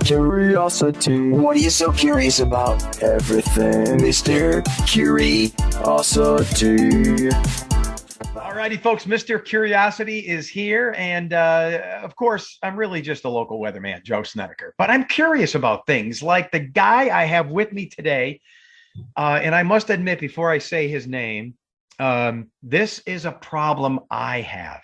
Curiosity. What are you so curious about? Everything, Mr. Curiosity. Alrighty, folks, Mr. Curiosity is here. And of course, I'm really just a local weatherman, Joe Snedeker. But I'm curious about things like the guy I have with me today. And I must admit, before I say his name, this is a problem I have.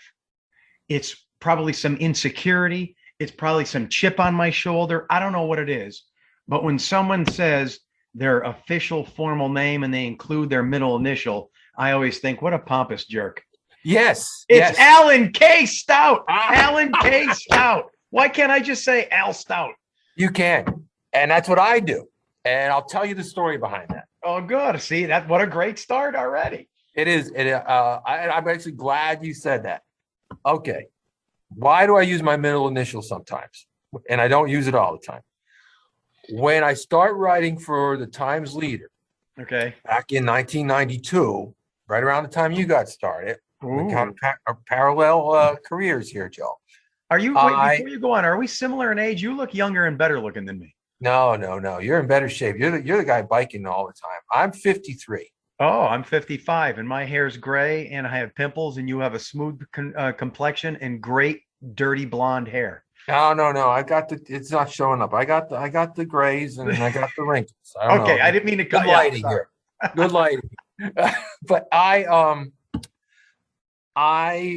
It's probably some insecurity. It's probably some chip on my shoulder. I don't know what it is. But when someone says their official formal name and they include their middle initial, I always think, what a pompous jerk. Yes. It's Alan K. Stout. Alan K. Stout. Why can't I just say Al Stout? You can. And that's what I do. And I'll tell you the story behind that. Oh, good. See, what a great start already. It is. I'm actually glad you said that. Okay. Why do I use my middle initial sometimes? And I don't use it all the time. When I start writing for the Times Leader, okay, back in 1992, right around the time you got started, we kind of parallel careers here, Joe. Are you, wait, before you go on, are we similar in age? You look younger and better looking than me. No. You're in better shape. You're the guy biking all the time. I'm 53. Oh, I'm 55 and my hair's gray and I have pimples and you have a smooth complexion and great dirty blonde hair. No. It's not showing up. I got the grays and I got the wrinkles. Okay, I didn't mean to cut you lighting here. Good lighting. But I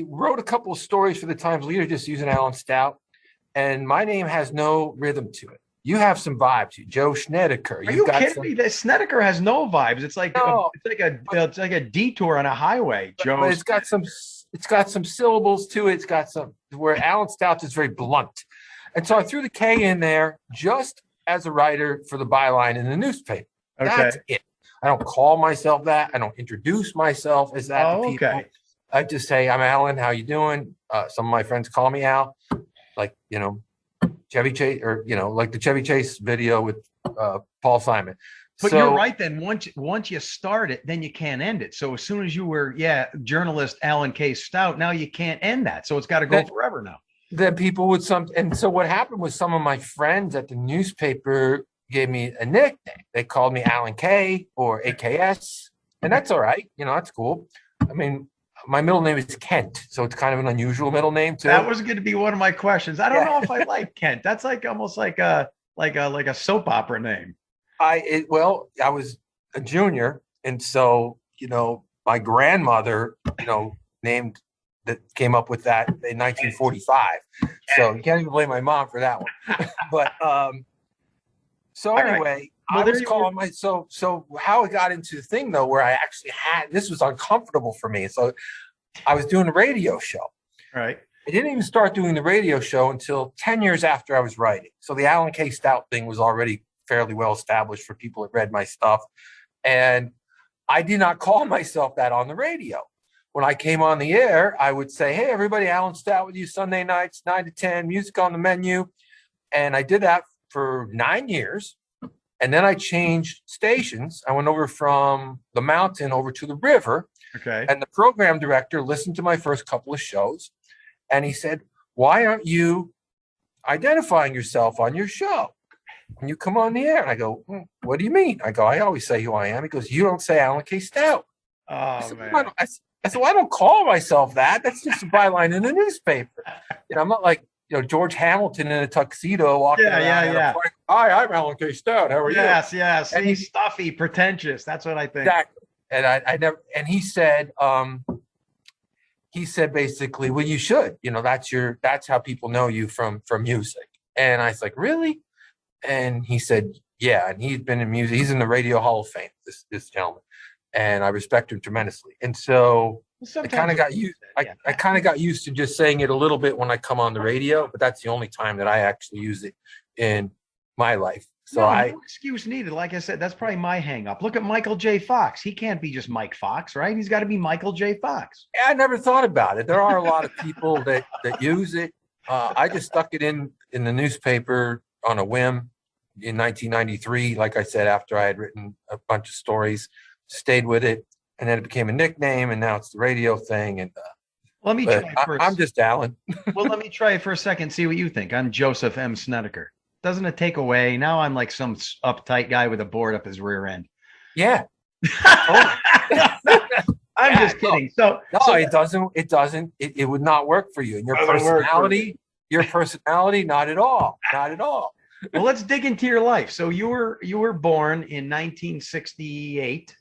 wrote a couple of stories for the Times Leader just using Alan Stout, and my name has no rhythm to it. You have some vibes, Joe Snedeker. Are you kidding me? The Snedeker has no vibes. It's like it's like a detour on a highway, Joe. But it's got some syllables to it. It's got some where Alan Stout is very blunt. And so I threw the K in there just as a writer for the byline in the newspaper. Okay. That's it. I don't call myself that. I don't introduce myself as that to people. Okay. I just say, I'm Alan. How you doing? Some of my friends call me Al, like, Chevy Chase, or, like the Chevy Chase video with Paul Simon. But so, you're right. Then once you start it, then you can't end it. So as soon as you were, journalist Alan K. Stout, now you can't end that. So it's got to go forever now. Then people would and so what happened was some of my friends at the newspaper gave me a nickname. They called me Alan K or AKS, and that's all right. That's cool. I mean, my middle name is Kent, so it's kind of an unusual middle name too. That was going to be one of my questions. I don't know if I like Kent. That's like almost like a soap opera name. I was a junior, and so my grandmother, named that came up with that in 1945. So you can't even blame my mom for that one. But so anyway, I was calling so how it got into the thing though, where I actually this was uncomfortable for me. So I was doing a radio show. Right. I didn't even start doing the radio show until 10 years after I was writing. So the Alan K. Stout thing was already fairly well established for people that read my stuff. And I did not call myself that on the radio. When I came on the air, I would say, hey, everybody, Alan Stout with you Sunday nights, 9 to 10, music on the menu. And I did that for 9 years. And then I changed stations. I went over from the mountain over to the river. Okay. And the program director listened to my first couple of shows. And he said, why aren't you identifying yourself on your show when you come on the air? And I go, what do you mean? I go, I always say who I am. He goes, you don't say Alan K. Stout. Oh, man. I said, well, I don't call myself that. That's just a byline in the newspaper. I'm not like, George Hamilton in a tuxedo walking around. Yeah. Hi, I'm Alan K. Stout. How are you? Yes. And he's stuffy, pretentious. That's what I think. Exactly. And I never. And he said basically, well, you should. That's how people know you from music. And I was like, really? And he said, yeah. And he's been in music. He's in the Radio Hall of Fame. This gentleman. And I respect him tremendously. And so I kind of got used. I kind of got used to just saying it a little bit when I come on the radio, but that's the only time that I actually use it in my life. So no excuse needed. Like I said, that's probably my hang up. Look at Michael J. Fox. He can't be just Mike Fox, right? He's got to be Michael J. Fox. Yeah, I never thought about it. There are a lot of people that use it. I just stuck it in the newspaper on a whim in 1993. Like I said, after I had written a bunch of stories, stayed with it, and then it became a nickname, and now it's the radio thing. And let me try it first. I'm just Alan. Well, let me try it for a second. See what you think. I'm Joseph M. Snedeker. doesn't it take away? Now I'm like some uptight guy with a board up his rear end. Yeah. I'm just kidding. So it doesn't. It would not work for you. And your personality, not at all. Not at all. Well, let's dig into your life. So you were born in 1968.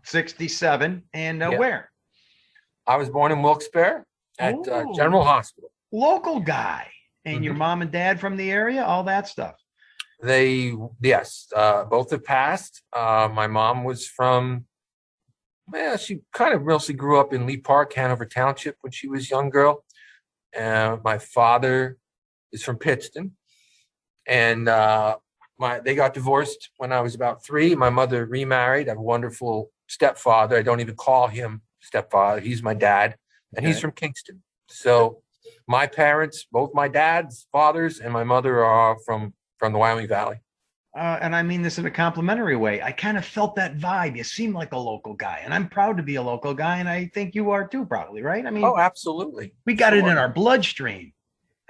67. And where? I was born in Wilkes-Barre at General Hospital. Local guy. And your mom and dad from the area, all that stuff. Both have passed. My mom was from, she kind of mostly grew up in Lee Park, Hanover Township when she was a young girl. My father is from Pittston. And they got divorced when I was about 3. My mother remarried. I have a wonderful stepfather. I don't even call him stepfather. He's my dad. And he's from Kingston. So my parents, both my dad's fathers and my mother are from the Wyoming Valley. And I mean this in a complimentary way. I kind of felt that vibe. You seem like a local guy, and I'm proud to be a local guy, and I think you are too, probably, right? I mean, absolutely. We got it in our bloodstream.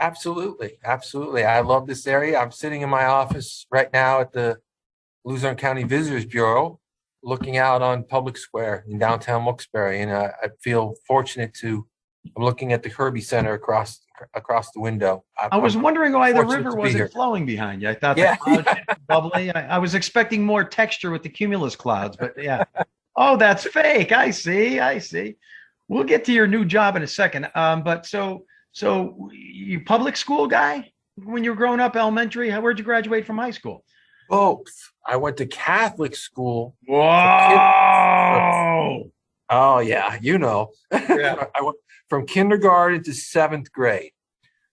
Absolutely. Absolutely. I love this area. I'm sitting in my office right now at the Luzerne County Visitors Bureau, looking out on Public Square in downtown Wilkes-Barre, and I feel fortunate I'm looking at the Kirby Center across the window. I was wondering why the river wasn't flowing behind you. I thought the clouds were bubbly. I was expecting more texture with the cumulus clouds, but yeah. Oh, that's fake. I see. We'll get to your new job in a second. But so you public school guy when you were growing up, elementary? Where'd you graduate from high school? Both. I went to Catholic school. Whoa. Oh yeah, Yeah. I went from kindergarten to 7th grade.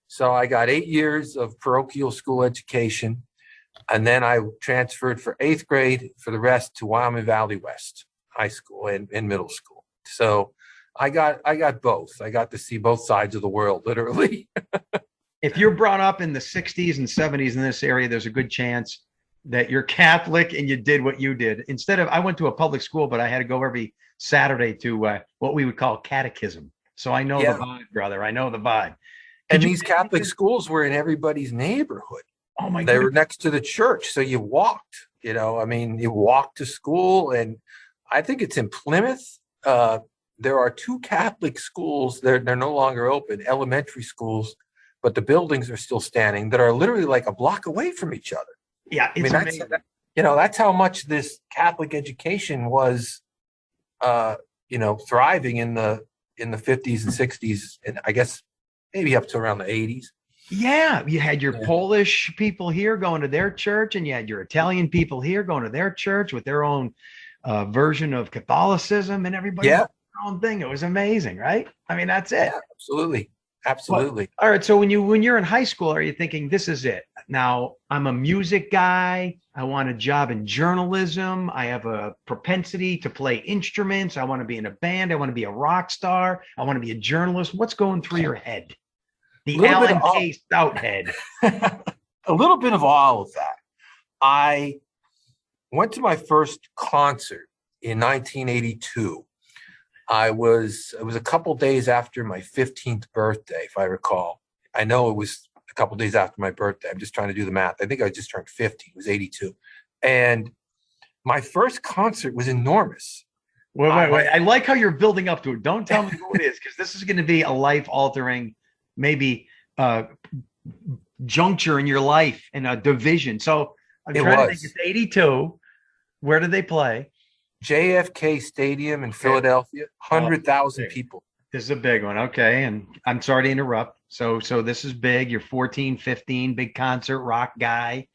So I got 8 years of parochial school education, and then I transferred for 8th grade for the rest to Wyoming Valley West High School and middle school. So I got both. I got to see both sides of the world, literally. If you're brought up in the 60s and 70s in this area, there's a good chance that you're Catholic and you did what you did. I went to a public school, but I had to go every Saturday to what we would call catechism. So I know the vibe, brother. I know the vibe. And these Catholic schools were in everybody's neighborhood. Oh my God. They were next to the church. So you walked, you walked to school. And I think it's in Plymouth. There are 2 Catholic schools. They're no longer open, elementary schools, but the buildings are still standing that are literally like a block away from each other. Yeah, it's amazing. That's how much this Catholic education was, thriving in the 50s and 60s, and I guess maybe up to around the 80s. Yeah, you had your Polish people here going to their church, and you had your Italian people here going to their church with their own version of Catholicism, and everybody had their own thing. It was amazing, right? I mean, that's it. Yeah, absolutely. All right. So when you're in high school, are you thinking this is it? Now I'm a music guy. I want a job in journalism. I have a propensity to play instruments. I want to be in a band. I want to be a rock star. I want to be a journalist. What's going through your head? The Alan K. Stout head. A little bit of all of that. I went to my first concert in 1982. It was a couple days after my 15th birthday, if I recall. I know it was a couple days after my birthday. I'm just trying to do the math. I think I just turned 50. It was 82. And my first concert was enormous. Wait. I like how you're building up to it. Don't tell me who it is, because this is going to be a life-altering, maybe juncture in your life and a division. So I'm trying to think. It's 82. Where did they play? JFK Stadium in Philadelphia, 100,000 people. This is a big one. Okay. And I'm sorry to interrupt. So this is big. You're 14, 15, big concert, rock guy.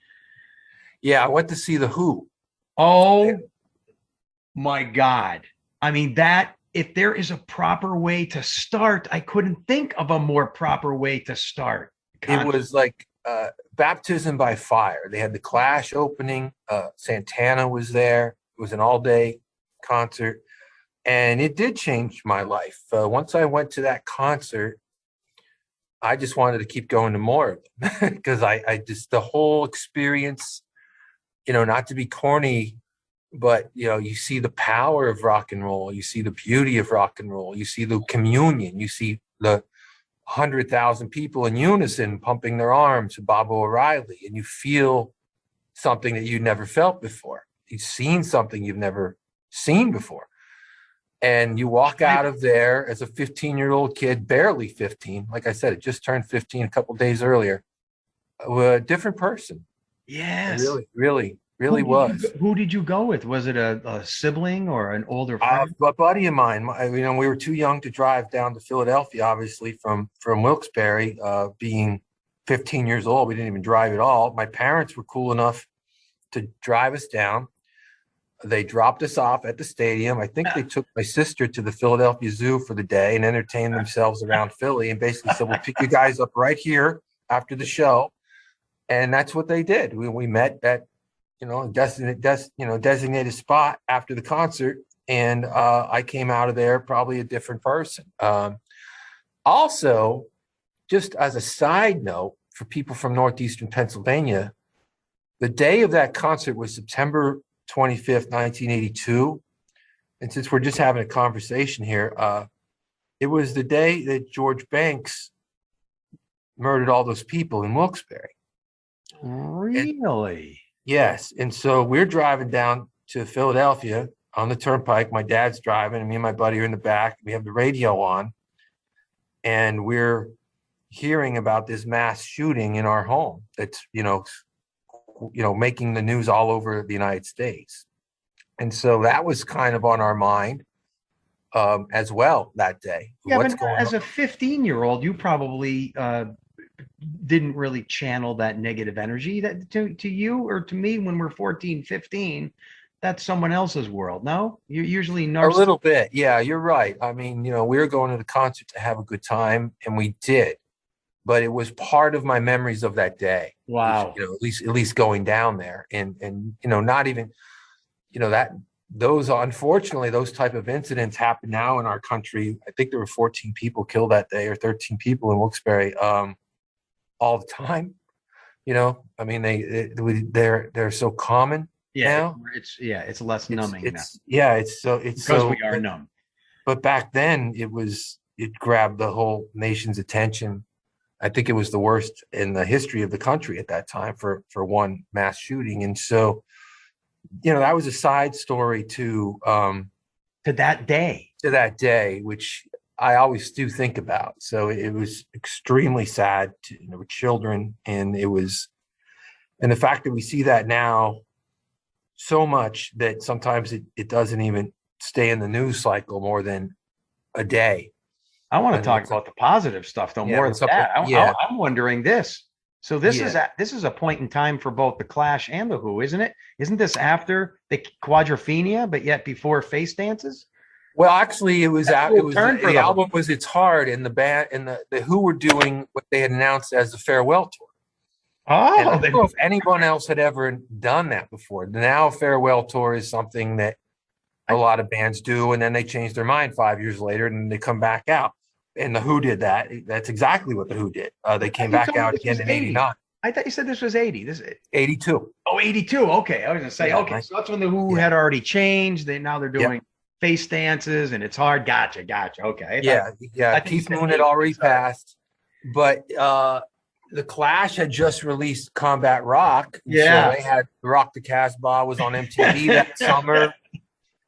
Yeah, I went to see The Who. Oh, my God. I mean, if there is a proper way to start, I couldn't think of a more proper way to start. It was like baptism by fire. They had the Clash opening. Santana was there. It was an all-day concert, and it did change my life. Once I went to that concert, I just wanted to keep going to more of them because I just, the whole experience, not to be corny, but, you see the power of rock and roll. You see the beauty of rock and roll. You see the communion. You see the 100,000 people in unison pumping their arms to Bob O'Reilly, and you feel something that you'd never felt before. You've seen something you've never seen before. And you walk out of there as a 15-year-old kid, barely 15. Like I said, it just turned 15 a couple of days earlier. A different person. Yes. Really was. Who did you go with? Was it a sibling or an older friend? A buddy of mine. We were too young to drive down to Philadelphia, obviously, from Wilkes-Barre. Being 15 years old, we didn't even drive at all. My parents were cool enough to drive us down. They dropped us off at the stadium. I think they took my sister to the Philadelphia Zoo for the day and entertained themselves around Philly, and basically said, "We'll pick you guys up right here after the show." And that's what they did. We met at designated spot after the concert, and I came out of there probably a different person. Also, just as a side note for people from northeastern Pennsylvania, the day of that concert was September 25th, 1982. And since we're just having a conversation here, it was the day that George Banks murdered all those people in Wilkes-Barre. Really? Yes. And so we're driving down to Philadelphia on the turnpike. My dad's driving, and me and my buddy are in the back. We have the radio on, and we're hearing about this mass shooting in our home that's, making the news all over the United States. And so that was kind of on our mind as well that day. Yeah, but as a 15-year-old, you probably didn't really channel that negative energy that to you or to me when we're 14, 15. That's someone else's world. No, you're usually a little bit. Yeah, you're right. I mean, we were going to the concert to have a good time, and we did. But it was part of my memories of that day. Wow. At least going down there and not even, unfortunately, those type of incidents happen now in our country. I think there were 14 people killed that day, or 13 people in Wilkes-Barre, all the time. I mean, they're so common now. It's less numbing now. It's because we are numb. But back then it grabbed the whole nation's attention. I think it was the worst in the history of the country at that time for one mass shooting. And so, that was a side story to that day, which I always do think about. So it was extremely sad with children. And the fact that we see that now so much that sometimes it doesn't even stay in the news cycle more than a day. I want to talk about the positive stuff, though, more than that. I'm wondering this. So this is a point in time for both the Clash and the Who, isn't it? Isn't this after the Quadrophenia, but yet before Face Dances? Well, actually, the album was It's Hard, and the band and the Who were doing what they had announced as the farewell tour. Oh, and I don't know if anyone else had ever done that before. Now, a farewell tour is something that a lot of bands do, and then they change their mind 5 years later, and they come back out. And the Who did that. That's exactly what the Who did. They came back out again in 89. I thought you said this was 80. This is 82. Oh, 82. Okay. I was going to say, okay. So that's when the Who had already changed. Now they're doing Face Dances, and It's Hard. Gotcha. Okay. Yeah. Keith Moon had already passed. But the Clash had just released Combat Rock. Yeah. So they had Rock the Casbah was on MTV that summer.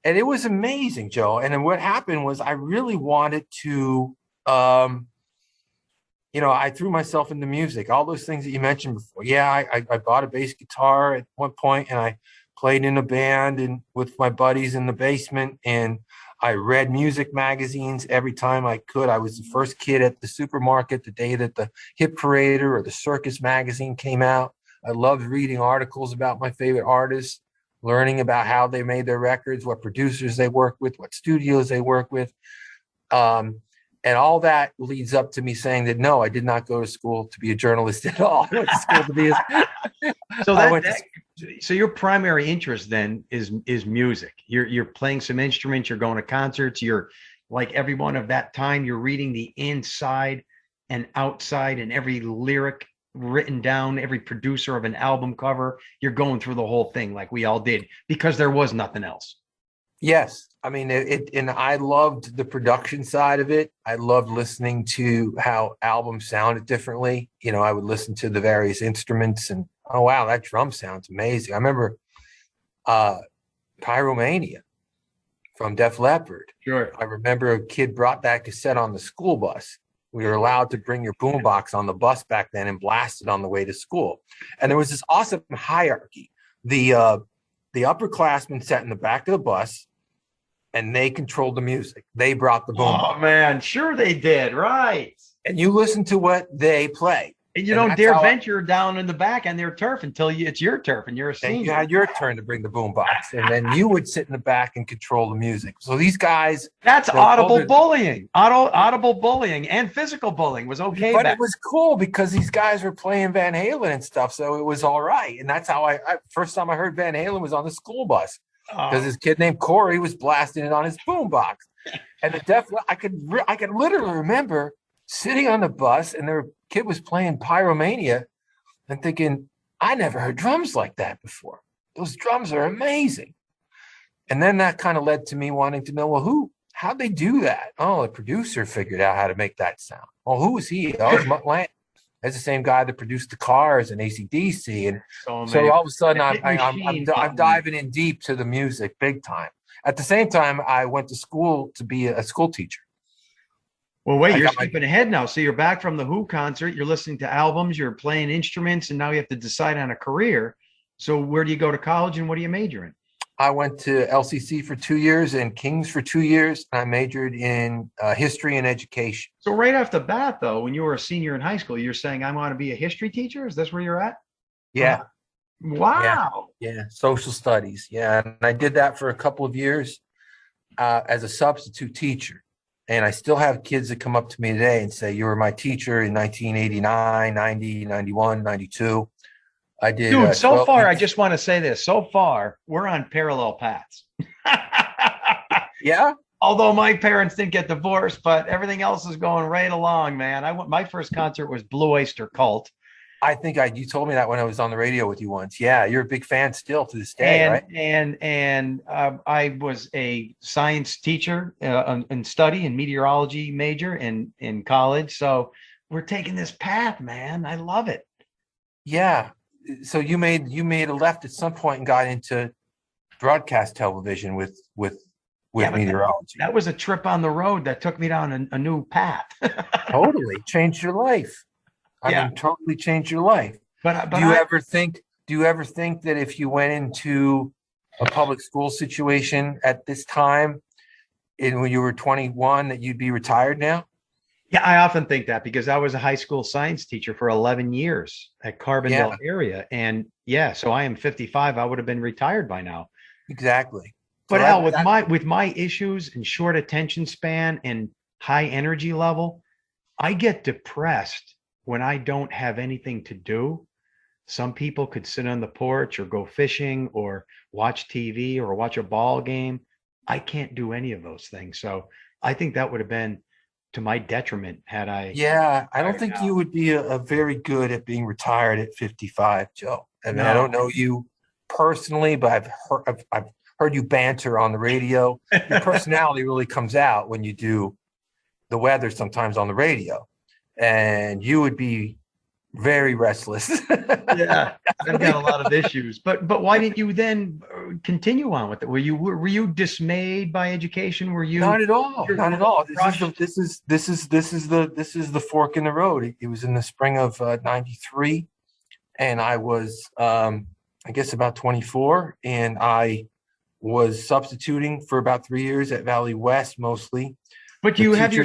And it was amazing, Joe. And then what happened was I really wanted to, I threw myself into music, all those things that you mentioned before. Yeah, I bought a bass guitar at one point, and I played in a band and with my buddies in the basement, and I read music magazines every time I could. I was the first kid at the supermarket the day that the Hit Parader or the Circus magazine came out. I loved reading articles about my favorite artists, learning about how they made their records, what producers they work with, what studios they work with. And all that leads up to me saying that, no, I did not go to school to be a journalist at all. I went to school to be So your primary interest then is music. You're playing some instruments, you're going to concerts, you're like everyone of that time, you're reading the inside and outside and every lyric written down, every producer of an album cover. You're going through the whole thing like we all did because there was nothing else. Yes. I mean, and I loved the production side of it. I loved listening to how albums sounded differently. You know, I would listen to the various instruments and, oh, wow, that drum sounds amazing. I remember uh, Pyromania from Def Leppard. Sure. I remember a kid brought that cassette on the school bus. We were allowed to bring your boombox on the bus back then and blast it on the way to school. And there was this awesome hierarchy. The upperclassmen sat in the back of the bus and they controlled the music. They brought the boombox. Oh man, sure they did. Right. And you listen to what they play. And you don't dare venture down in the back on their turf until it's your turf and you're a senior. And you had your turn to bring the boombox, and then you would sit in the back and control the music. So these guys, that's audible bullying. Audible bullying and physical bullying was okay. But it was cool because these guys were playing Van Halen and stuff, so it was all right. And that's how I first time I heard Van Halen was on the school bus because this kid named Corey was blasting it on his boombox. And I could literally remember sitting on the bus and their kid was playing Pyromania and thinking, I never heard drums like that before. Those drums are amazing. And then that kind of led to me wanting to know, well, how'd they do that? Oh, the producer figured out how to make that sound. Well, who was he? Oh, it's Mutt Lange. That's the same guy that produced the Cars and AC/DC. And so all of a sudden I'm diving in deep to the music big time. At the same time, I went to school to be a school teacher. Well, wait, you're skipping ahead now. So you're back from the Who concert. You're listening to albums. You're playing instruments. And now you have to decide on a career. So where do you go to college and what do you major in? I went to LCC for 2 years and King's for 2 years. I majored in history and education. So right off the bat, though, when you were a senior in high school, you're saying, I want to be a history teacher? Is this where you're at? Yeah. Wow. Yeah. Social studies. Yeah. And I did that for a couple of years as a substitute teacher. And I still have kids that come up to me today and say, you were my teacher in 1989, 90, 91, 92. I did. Dude, so far, I just want to say this. So far, we're on parallel paths. Yeah. Although my parents didn't get divorced, but everything else is going right along, man. My first concert was Blue Oyster Cult. I think you told me that when I was on the radio with you once. Yeah, you're a big fan still to this day, right? And I was a science teacher and study and meteorology major in college. So we're taking this path, man. I love it. Yeah. So you made a left at some point and got into broadcast television with meteorology. That was a trip on the road that took me down a new path. Totally changed your life. I mean, totally changed your life. But do you ever think that if you went into a public school situation at this time, when you were 21, that you'd be retired now? Yeah, I often think that because I was a high school science teacher for 11 years at Carbondale area. And so I am 55. I would have been retired by now. Exactly. But Al, with my issues and short attention span and high energy level, I get depressed when I don't have anything to do. Some people could sit on the porch or go fishing or watch TV or watch a ball game. I can't do any of those things. So I think that would have been to my detriment had I. Yeah, I don't think you would be a very good at being retired at 55, Joe. I mean, I don't know you personally, but I've heard you banter on the radio. Your personality really comes out when you do the weather sometimes on the radio. And you would be very restless. Yeah, I've got a lot of issues. But why didn't you then continue on with it? Were you dismayed by education? Were you not at all? Not at all. This is the fork in the road. It was in the spring of '93, and I was I guess about 24, and I was substituting for about 3 years at Valley West mostly. But you have your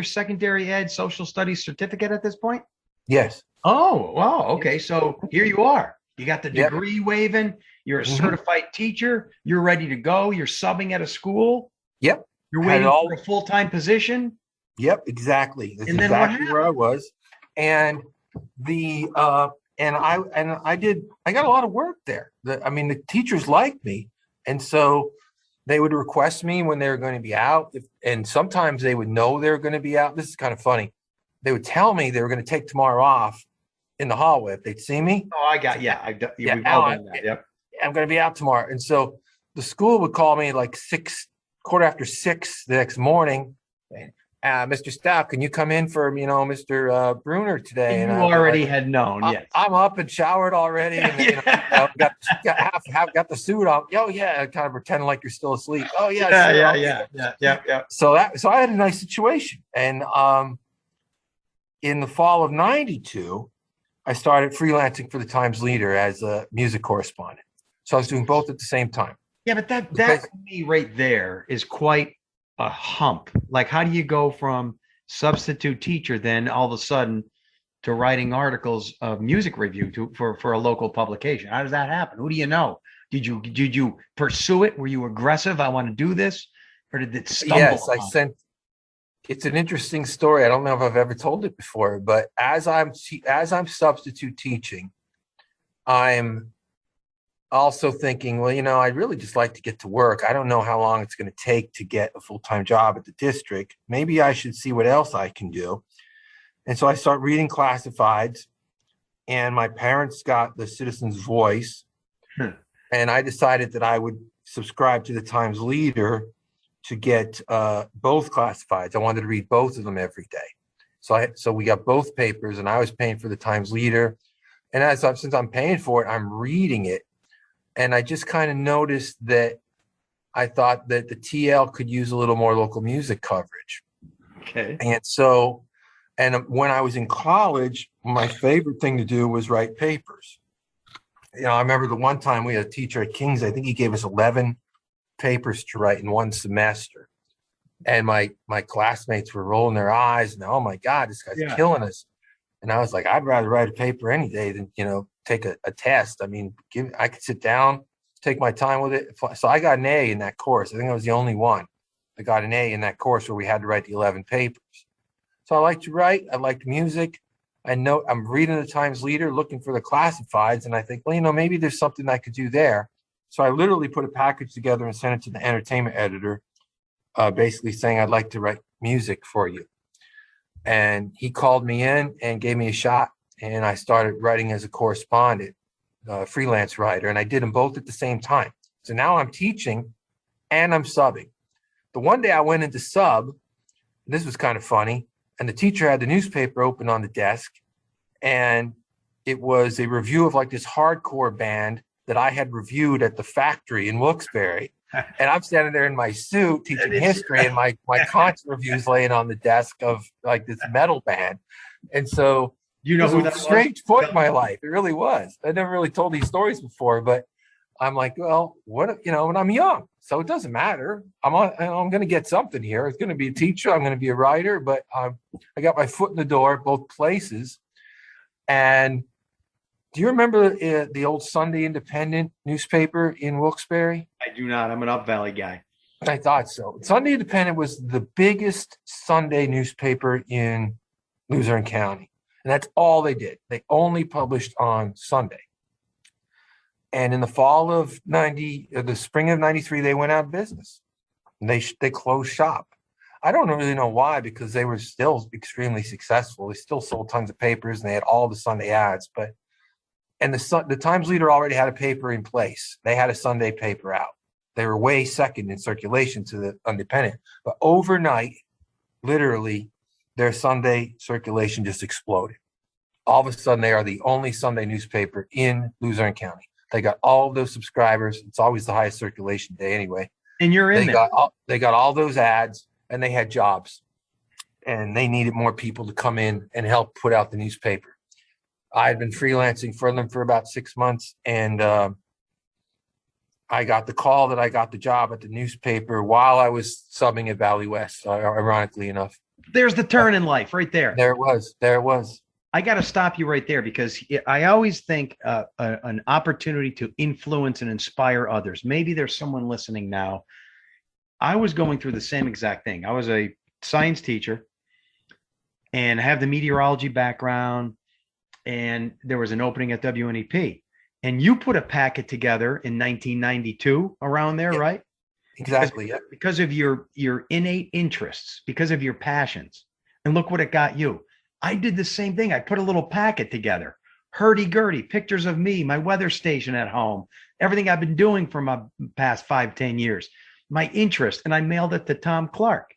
secondary ed social studies certificate at this point? Yes. Oh, wow. Okay. So here you are. You got the degree waving. You're a certified teacher. You're ready to go. You're subbing at a school. Yep. You're waiting for a full-time position. Yep, exactly. That's exactly where I was. And I got a lot of work there. The teachers liked me. And so they would request me when they were going to be out. And sometimes they would know they were going to be out. This is kind of funny. They would tell me they were going to take tomorrow off in the hallway if they'd see me. Oh, I got, we've all done that. Yep. I'm going to be out tomorrow. And so the school would call me like 6:15 the next morning. Mr. Stout, can you come in for, Mr. Bruner today? And And you I'd be already like, had known, yes. I'm up and showered already, and got the suit on. Oh yeah, kind of pretending like you're still asleep. Oh yeah, sure. Yeah. So I had a nice situation, and in the fall of '92, I started freelancing for the Times Leader as a music correspondent. So I was doing both at the same time. Yeah, but that to me right there is quite a hump. Like, how do you go from substitute teacher then all of a sudden to writing articles of music review for a local publication? How does that happen? Who do you know? Did you pursue it? Were you aggressive? I want to do this, or did it stumble? Yes, I sent. It's an interesting story. I don't know if I've ever told it before, but as I'm substitute teaching, I'm also thinking, well, I'd really just like to get to work. I don't know how long it's going to take to get a full-time job at the district. Maybe I should see what else I can do. And so I start reading classifieds, and my parents got the Citizen's Voice, and I decided that I would subscribe to the Times Leader to get both classifieds. I wanted to read both of them every day. So we got both papers, and I was paying for the Times Leader. And since I'm paying for it, I'm reading it. And I just kind of noticed that I thought that the TL could use a little more local music coverage. Okay. And when I was in college, my favorite thing to do was write papers. I remember the one time we had a teacher at King's, I think he gave us 11 papers to write in one semester. And my classmates were rolling their eyes and, oh my God, this guy's killing us. And I was like, I'd rather write a paper any day than, take a test. I mean, I could sit down, take my time with it. So I got an A in that course. I think I was the only one that got an A in that course where we had to write the 11 papers. So I like to write. I liked music. I know I'm reading the Times Leader, looking for the classifieds. And I think, well, maybe there's something I could do there. So I literally put a package together and sent it to the entertainment editor, basically saying, I'd like to write music for you. And he called me in and gave me a shot. And I started writing as a correspondent, freelance writer. And I did them both at the same time. So now I'm teaching and I'm subbing. The one day I went into sub, this was kind of funny. And the teacher had the newspaper open on the desk. And it was a review of like this hardcore band that I had reviewed at the factory in Wilkes-Barre. And I'm standing there in my suit teaching history, and my concert reviews laying on the desk of like this metal band. And so who that was? Strange point in my life. It really was. I never really told these stories before, but I'm like, well, when I'm young, so it doesn't matter. I'm going to get something here. It's going to be a teacher. I'm going to be a writer, but I got my foot in the door at both places. And do you remember the old Sunday Independent newspaper in Wilkes-Barre? I do not. I'm an Up Valley guy. I thought so. Sunday Independent was the biggest Sunday newspaper in Luzerne County. And that's all they did. They only published on Sunday. And in the spring of 93, they went out of business. And they closed shop. I don't really know why, because they were still extremely successful. They still sold tons of papers, and they had all the Sunday ads. And the Times Leader already had a paper in place. They had a Sunday paper out. They were way second in circulation to the Independent. But overnight, literally, their Sunday circulation just exploded. All of a sudden, they are the only Sunday newspaper in Luzerne County. They got all of those subscribers. It's always the highest circulation day anyway. And you're in there. They got all those ads, and they had jobs. And they needed more people to come in and help put out the newspaper. I had been freelancing for them for about 6 months, and I got the call that I got the job at the newspaper while I was subbing at Valley West, ironically enough. There's the turn in life right there. There it was. I got to stop you right there, because I always think an opportunity to influence and inspire others. Maybe there's someone listening now. I was going through the same exact thing. I was a science teacher and have the meteorology background, and there was an opening at WNEP. And you put a packet together in 1992 around there, right? Exactly. Because of your innate interests, because of your passions. And look what it got you. I did the same thing. I put a little packet together hurdy-gurdy, pictures of me, my weather station at home, everything I've been doing for my past 5-10 years, my interest. And I mailed it to Tom Clark.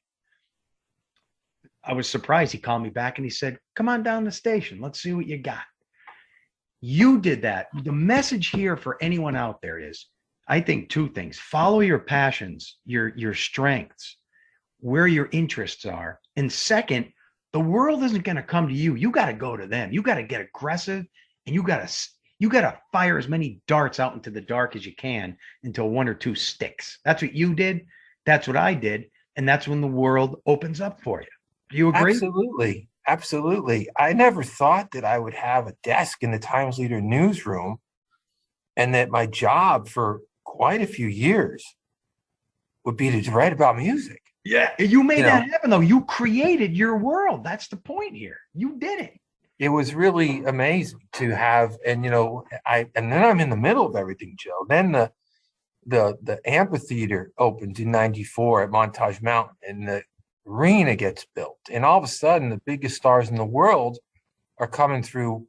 I was surprised. He called me back and he said, come on down the station. Let's see what you got. You did that. The message here for anyone out there is, I think, two things. Follow your passions, your strengths, where your interests are. And second, the world isn't going to come to you. You got to go to them. You got to get aggressive, and you got to fire as many darts out into the dark as you can until one or two sticks. That's what you did. That's what I did. And that's when the world opens up for you. Do you agree? Absolutely. Absolutely. I never thought that I would have a desk in the Times Leader newsroom, and that my job for quite a few years would be to write about music. Yeah, you made that happen, though. You created your world. That's the point here. You did it. It was really amazing to have, and then I'm in the middle of everything, Joe. Then the amphitheater opened in '94 at Montage Mountain, and the arena gets built, and all of a sudden the biggest stars in the world are coming through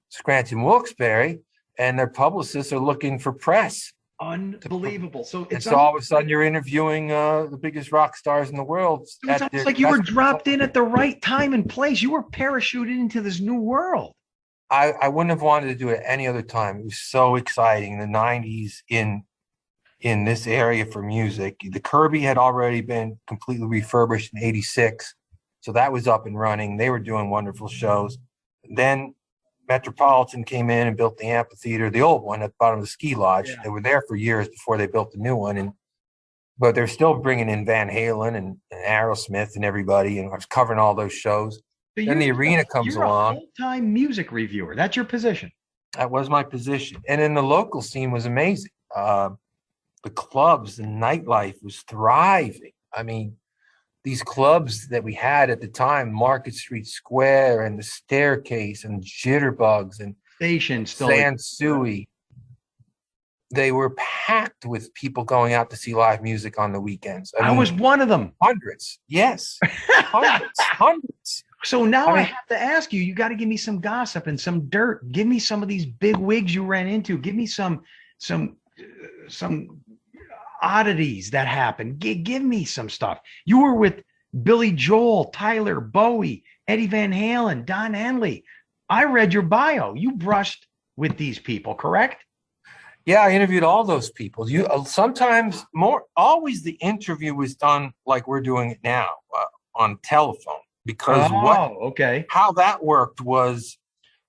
Scranton Wilkes-Barre, and their publicists are looking for press. Unbelievable. So all of a sudden you're interviewing the biggest rock stars in the world. It's almost like you were dropped in at the right time and place. You were parachuted into this new world. I wouldn't have wanted to do it any other time. It was so exciting. The 90s in this area for music. The Kirby had already been completely refurbished in '86. So that was up and running. They were doing wonderful shows. Then Metropolitan came in and built the amphitheater, the old one at the bottom of the ski lodge. Yeah. They were there for years before they built the new one. But they're still bringing in Van Halen and Aerosmith and everybody. And I was covering all those shows. So then the arena comes along. You're a full-time music reviewer. That's your position. That was my position. And then the local scene was amazing. The clubs, the nightlife was thriving. I mean, these clubs that we had at the time, Market Street Square and the Staircase and Jitterbugs and Sansui, they were packed with people going out to see live music on the weekends. I was one of them. Hundreds. Yes. Hundreds. So now I have to ask you, you got to give me some gossip and some dirt. Give me some of these big wigs you ran into. Give me some oddities that happened. Give me some stuff. You were with Billy Joel, Tyler, Bowie, Eddie Van Halen, Don Henley. I read your bio. You brushed with these people, correct? Yeah, I interviewed all those people. Sometimes always the interview was done like we're doing it now on telephone, because how that worked was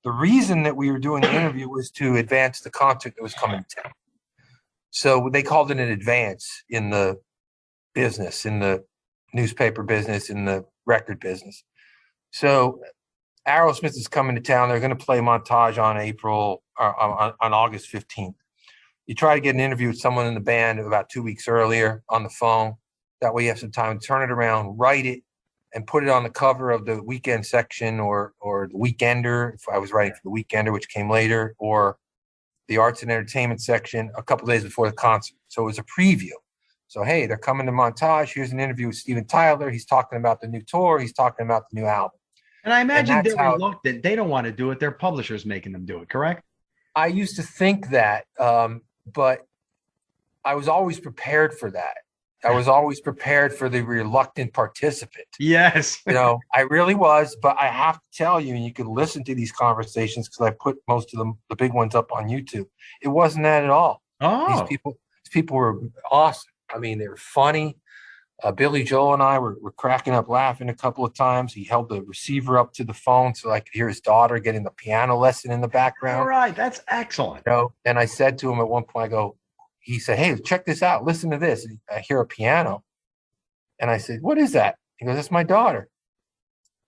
the reason that we were doing the interview was to advance the concert that was coming to town. So they called it an advance in the business, in the newspaper business, in the record business. So Aerosmith is coming to town. They're going to play Montage on August 15th. You try to get an interview with someone in the band about 2 weeks earlier on the phone. That way you have some time to turn it around, write it, and put it on the cover of the Weekend section or the Weekender, if I was writing for the Weekender, which came later, or the Arts and Entertainment section a couple days before the concert. So it was a preview. So, hey, they're coming to Montage. Here's an interview with Steven Tyler. He's talking about the new tour. He's talking about the new album. And I imagine they're reluctant. They don't want to do it. Their publisher's making them do it, correct? I used to think that, but I was always prepared for that. I was always prepared for the reluctant participant. Yes. I really was, but I have to tell you, and you can listen to these conversations because I put most of them, the big ones, up on YouTube. It wasn't that at all. Oh. These people were awesome. I mean, they were funny. Billy Joel and I were cracking up laughing a couple of times. He held the receiver up to the phone so I could hear his daughter getting the piano lesson in the background. All right. That's excellent. And I said to him at one point, he said, hey, check this out. Listen to this. And I hear a piano. And I said, what is that? He goes, that's my daughter.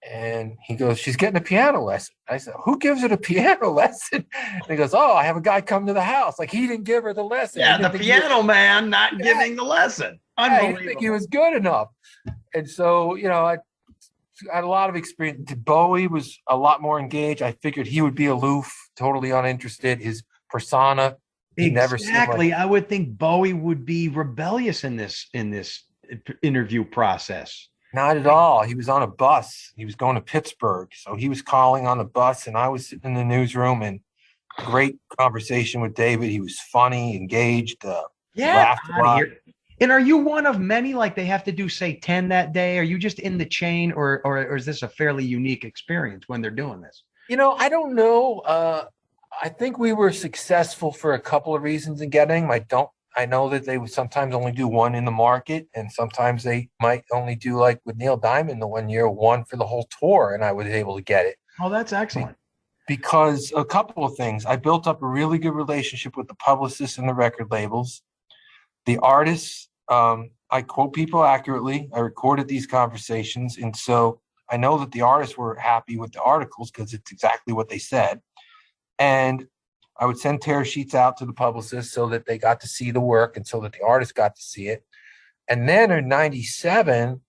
And he goes, she's getting a piano lesson. I said, who gives her a piano lesson? And he goes, I have a guy come to the house. Like, he didn't give her the lesson. Yeah, the piano man not giving the lesson. Unbelievable. I didn't think he was good enough. And so, I had a lot of experience. Bowie was a lot more engaged. I figured he would be aloof, totally uninterested. His persona, exactly. I would think Bowie would be rebellious in this interview process. Not at all. He was on a bus. He was going to Pittsburgh. So he was calling on a bus, and I was sitting in the newsroom, and great conversation with David. He was funny, engaged, Yeah, laughed a out of lot. here. And are you one of many, like they have to do, say, 10 that day? Are you just in the chain, or is this a fairly unique experience when they're doing this? I don't know. I think we were successful for a couple of reasons in getting them. I know that they would sometimes only do one in the market, and sometimes they might only do, like with Neil Diamond the one year, one for the whole tour, and I was able to get it. Oh, that's excellent. Because a couple of things. I built up a really good relationship with the publicists and the record labels. The artists, I quote people accurately. I recorded these conversations. And so I know that the artists were happy with the articles because it's exactly what they said. And I would send tear sheets out to the publicists so that they got to see the work and so that the artists got to see it. And then in 97,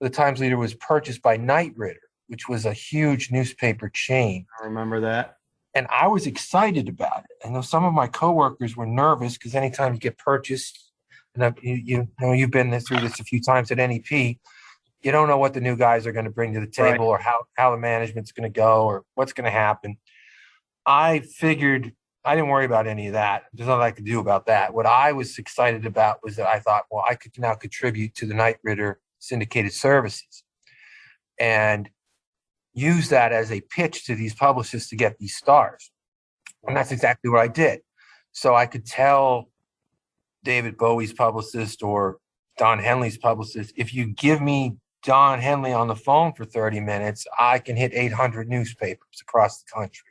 the Times Leader was purchased by Knight Ridder, which was a huge newspaper chain. I remember that. And I was excited about it. I know some of my coworkers were nervous because anytime you get purchased, and you've been through this a few times at NEP, you don't know what the new guys are going to bring to the table, right, or how the management's going to go or what's going to happen. I figured I didn't worry about any of that. There's nothing I could do about that. What I was excited about was that I thought, well, I could now contribute to the Knight Ridder syndicated services and use that as a pitch to these publicists to get these stars. And that's exactly what I did. So I could tell David Bowie's publicist or Don Henley's publicist, if you give me Don Henley on the phone for 30 minutes, I can hit 800 newspapers across the country.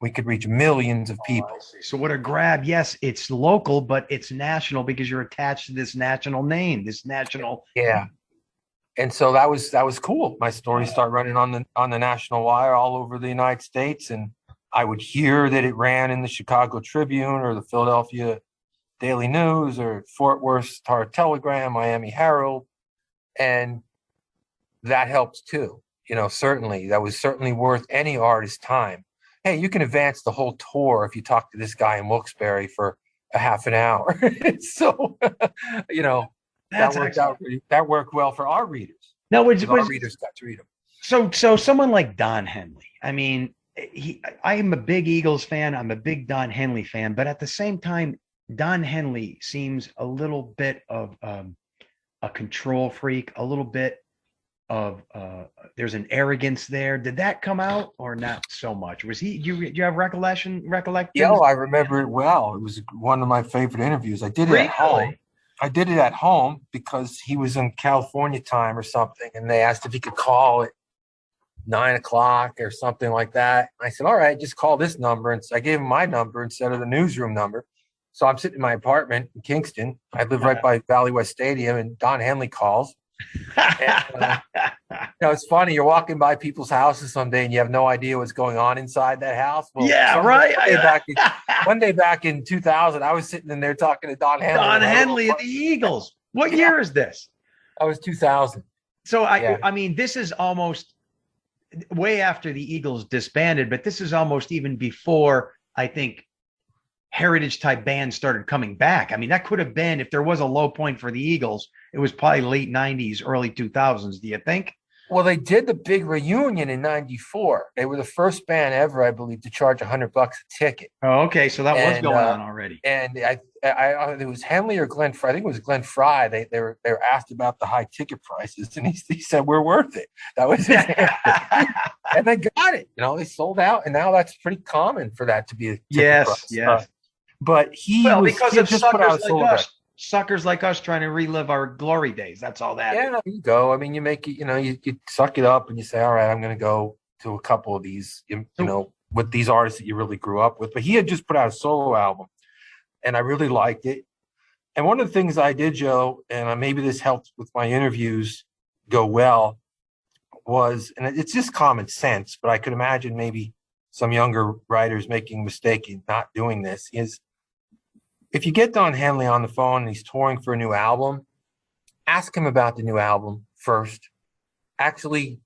We could reach millions of people. So what a grab. Yes, it's local, but it's national because you're attached to this national name, this national. Yeah. And so that was cool. My story started running on the national wire all over the United States. And I would hear that it ran in the Chicago Tribune or the Philadelphia Daily News or Fort Worth Star-Telegram, Miami Herald. And that helps too. Certainly, that was certainly worth any artist's time. Hey, you can advance the whole tour if you talk to this guy in Wilkes-Barre for a half an hour. So, that worked well for our readers. No, our readers got to read them. So someone like Don Henley, I mean, I am a big Eagles fan. I'm a big Don Henley fan, but at the same time, Don Henley seems a little bit of a control freak, a little bit of there's an arrogance there. Did that come out or not so much? Was he? Do you have recollection? Yeah, I remember it well. It was one of my favorite interviews. I did it at home. I did it at home because he was in California time or something, and they asked if he could call at 9 o'clock or something like that. I said, all right, just call this number. And so I gave him my number instead of the newsroom number. So I'm sitting in my apartment in Kingston. I live right by Valley West Stadium, and Don Henley calls. And, it's funny. You're walking by people's houses someday, and you have no idea what's going on inside that house. Well, yeah, right. One day back in 2000, I was sitting in there talking to Don Henley. Don Henley of the Eagles. What year is this? That was 2000. So I mean, this is almost way after the Eagles disbanded, but this is almost even before, I think, heritage type bands started coming back. I mean, that could have been, if there was a low point for the Eagles, it was probably late 90s, early 2000s. Do you think? Well, they did the big reunion in 94. They were the first band ever, I believe, to charge $100 a ticket. Oh, okay. So that was going on already. And it was Henley or Glenn Fry. I think it was Glenn Fry. They were asked about the high ticket prices, and he said, we're worth it. That was his answer. And they got it. They sold out, and now that's pretty common for that to be a ticket price. Yes. But because of suckers like us trying to relive our glory days. That's all that. Yeah, you go. I mean, you make it. You suck it up and you say, all right, I'm going to go to a couple of these. With these artists that you really grew up with. But he had just put out a solo album, and I really liked it. And one of the things I did, Joe, and maybe this helped with my interviews go well, was, and it's just common sense, but I could imagine maybe some younger writers making a mistake in not doing this, is if you get Don Henley on the phone and he's touring for a new album, ask him about the new album first. Actually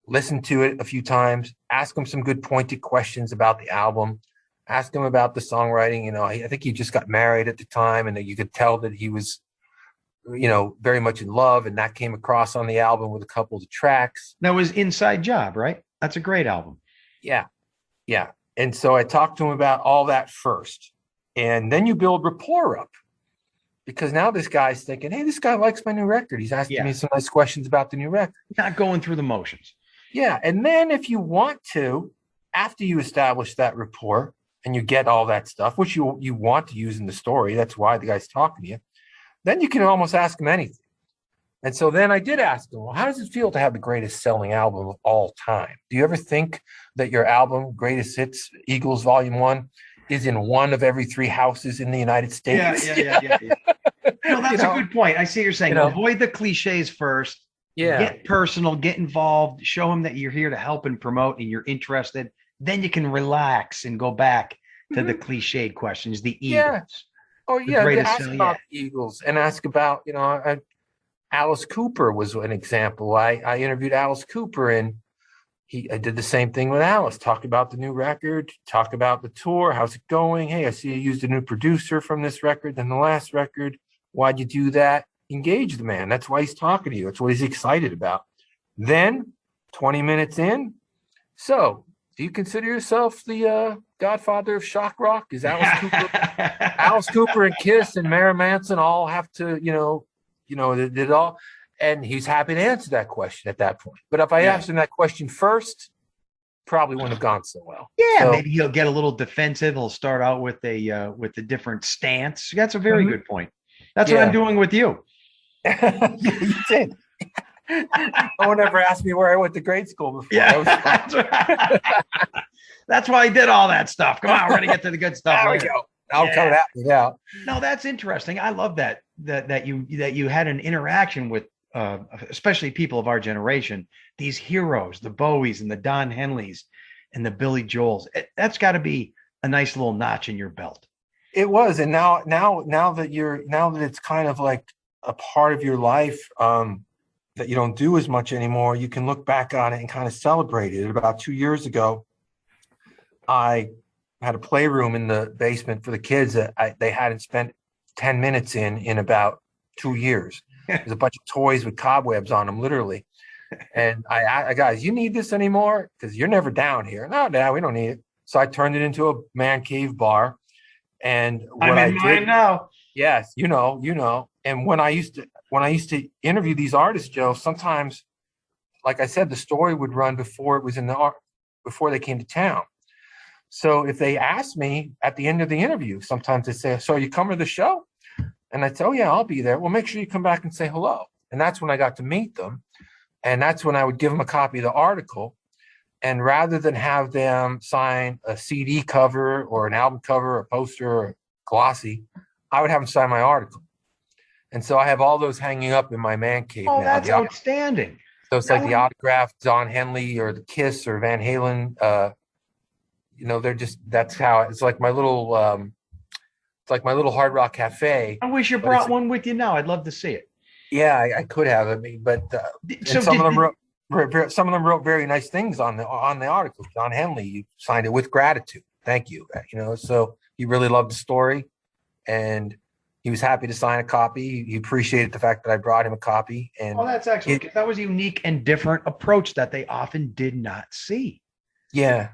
listen to it a few times. Ask him some good pointed questions about the album. Ask him about the songwriting. I think he just got married at the time, and you could tell that he was, very much in love, and that came across on the album with a couple of the tracks. That was Inside Job, right? That's a great album. Yeah. And so I talked to him about all that first. And then you build rapport up. Because now this guy's thinking, hey, this guy likes my new record. He's asking me some nice questions about the new record. Not going through the motions. Yeah. And then if you want to, after you establish that rapport and you get all that stuff, which you want to use in the story, that's why the guy's talking to you, then you can almost ask him anything. And so then I did ask him, well, how does it feel to have the greatest selling album of all time? Do you ever think that your album, Greatest Hits, Eagles Volume 1, is in one of every 3 houses in the United States? Yeah. No, that's a good point. I see what you're saying. Avoid the cliches first. Yeah. Get personal, get involved, show them that you're here to help and promote and you're interested. Then you can relax and go back to the cliched questions, the Eagles. Oh, yeah. Ask about the Eagles and ask about, Alice Cooper was an example. I interviewed Alice Cooper, and I did the same thing with Alice. Talk about the new record, talk about the tour. How's it going? Hey, I see you used a new producer from this record than the last record. Why'd you do that? Engage the man. That's why he's talking to you. That's what he's excited about. Then 20 minutes in. So do you consider yourself the godfather of shock rock? Is Alice Cooper and Kiss and Marilyn Manson all have to, did it all? And he's happy to answer that question at that point. But if I asked him that question first, probably wouldn't have gone so well. Yeah, so, maybe he'll get a little defensive. He'll start out with a different stance. That's a very good point. That's what I'm doing with you. You did. No one ever asked me where I went to grade school before. Yeah, that's why I did all that stuff. Come on, we're gonna get to the good stuff. There we go. I'll come at me now. No, that's interesting. I love that you had an interaction with especially people of our generation, these heroes, the Bowies and the Don Henleys and the Billy Joels. That's got to be a nice little notch in your belt. It was, and now that it's kind of like a part of your life that you don't do as much anymore, you can look back on it and kind of celebrate it. About 2 years ago, I had a playroom in the basement for the kids that they hadn't spent 10 minutes in about 2 years. There's a bunch of toys with cobwebs on them, literally. And I guys, you need this anymore? Because you're never down here. No, Dad, we don't need it. So I turned it into a man cave bar. And what I did mine now. Yes, you know. And when I used to interview these artists, Joe, sometimes, like I said, the story would run before it was before they came to town. So if they asked me at the end of the interview, sometimes they say, "So are you coming to the show?" And I'd say, "Oh yeah, I'll be there." Well, make sure you come back and say hello. And that's when I got to meet them. And that's when I would give them a copy of the article. And rather than have them sign a CD cover or an album cover or a poster or glossy, I would have them sign my article. And so I have all those hanging up in my man cave now. Oh, that's outstanding. So it's like the autographed Don Henley or the Kiss or Van Halen. They're just, that's how it's like my little Hard Rock Cafe. I wish you brought one with you now. I'd love to see it. Yeah, I could have. But some of them wrote very nice things on the article. Don Henley, you signed it with gratitude. Thank you. So he really loved the story, and he was happy to sign a copy. He appreciated the fact that I brought him a copy. And that's excellent. That was a unique and different approach that they often did not see. Yeah.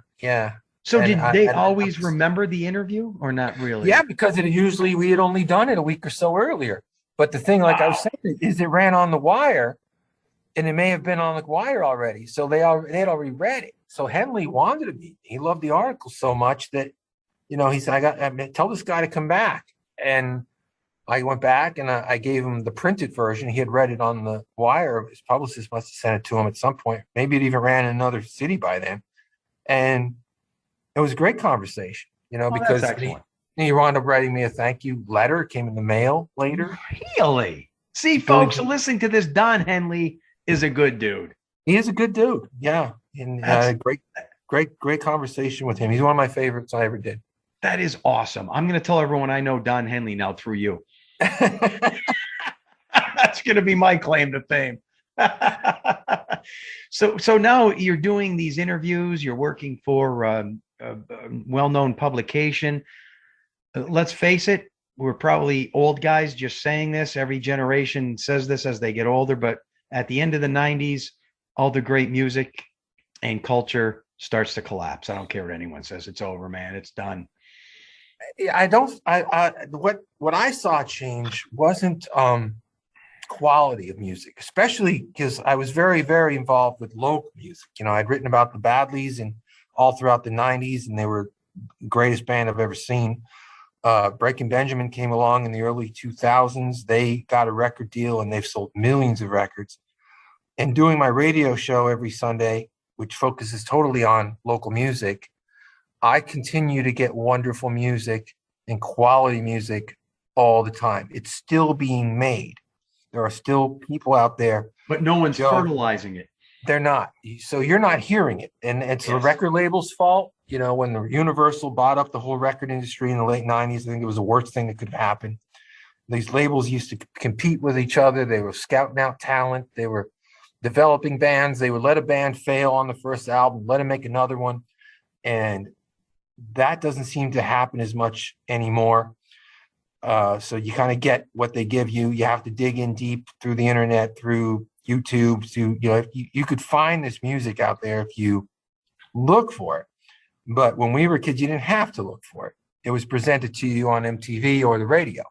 So did they always remember the interview or not really? Yeah, because we had only done it a week or so earlier. But the thing, like I was saying, is it ran on the wire, and it may have been on the wire already. So they had already read it. So Henley wanted to meet me. He loved the article so much that, he said, tell this guy to come back. And I went back and I gave him the printed version. He had read it on the wire. His publicist must have sent it to him at some point. Maybe it even ran in another city by then. And it was a great conversation, because he wound up writing me a thank you letter. It came in the mail later. Really? See, folks, listening to this, Don Henley is a good dude. He is a good dude. Yeah. And great conversation with him. He's one of my favorites I ever did. That is awesome. I'm going to tell everyone I know Don Henley now through you. That's going to be my claim to fame. So now you're doing these interviews. You're working for a well-known publication. Let's face it, we're probably old guys just saying this. Every generation says this as they get older. But at the end of the 90s, all the great music and culture starts to collapse. I don't care what anyone says. It's over, man. It's done. I don't. What I saw change wasn't quality of music, especially because I was very, very involved with local music. You know, I'd written about the Badleys and all throughout the '90s, and they were the greatest band I've ever seen. Breaking Benjamin came along in the early 2000s. They got a record deal, and they've sold millions of records. And doing my radio show every Sunday, which focuses totally on local music, I continue to get wonderful music and quality music all the time. It's still being made. There are still people out there. But no one's fertilizing it. They're not. So you're not hearing it. And it's the record label's fault. You know, when the Universal bought up the whole record industry in the late 90s, I think it was the worst thing that could happen. These labels used to compete with each other. They were scouting out talent. They were developing bands. They would let a band fail on the first album, let them make another one. And that doesn't seem to happen as much anymore. So you kind of get what they give you. You have to dig in deep through the internet, through YouTube. You could find this music out there if you look for it. But when we were kids, you didn't have to look for it. It was presented to you on MTV or the radio.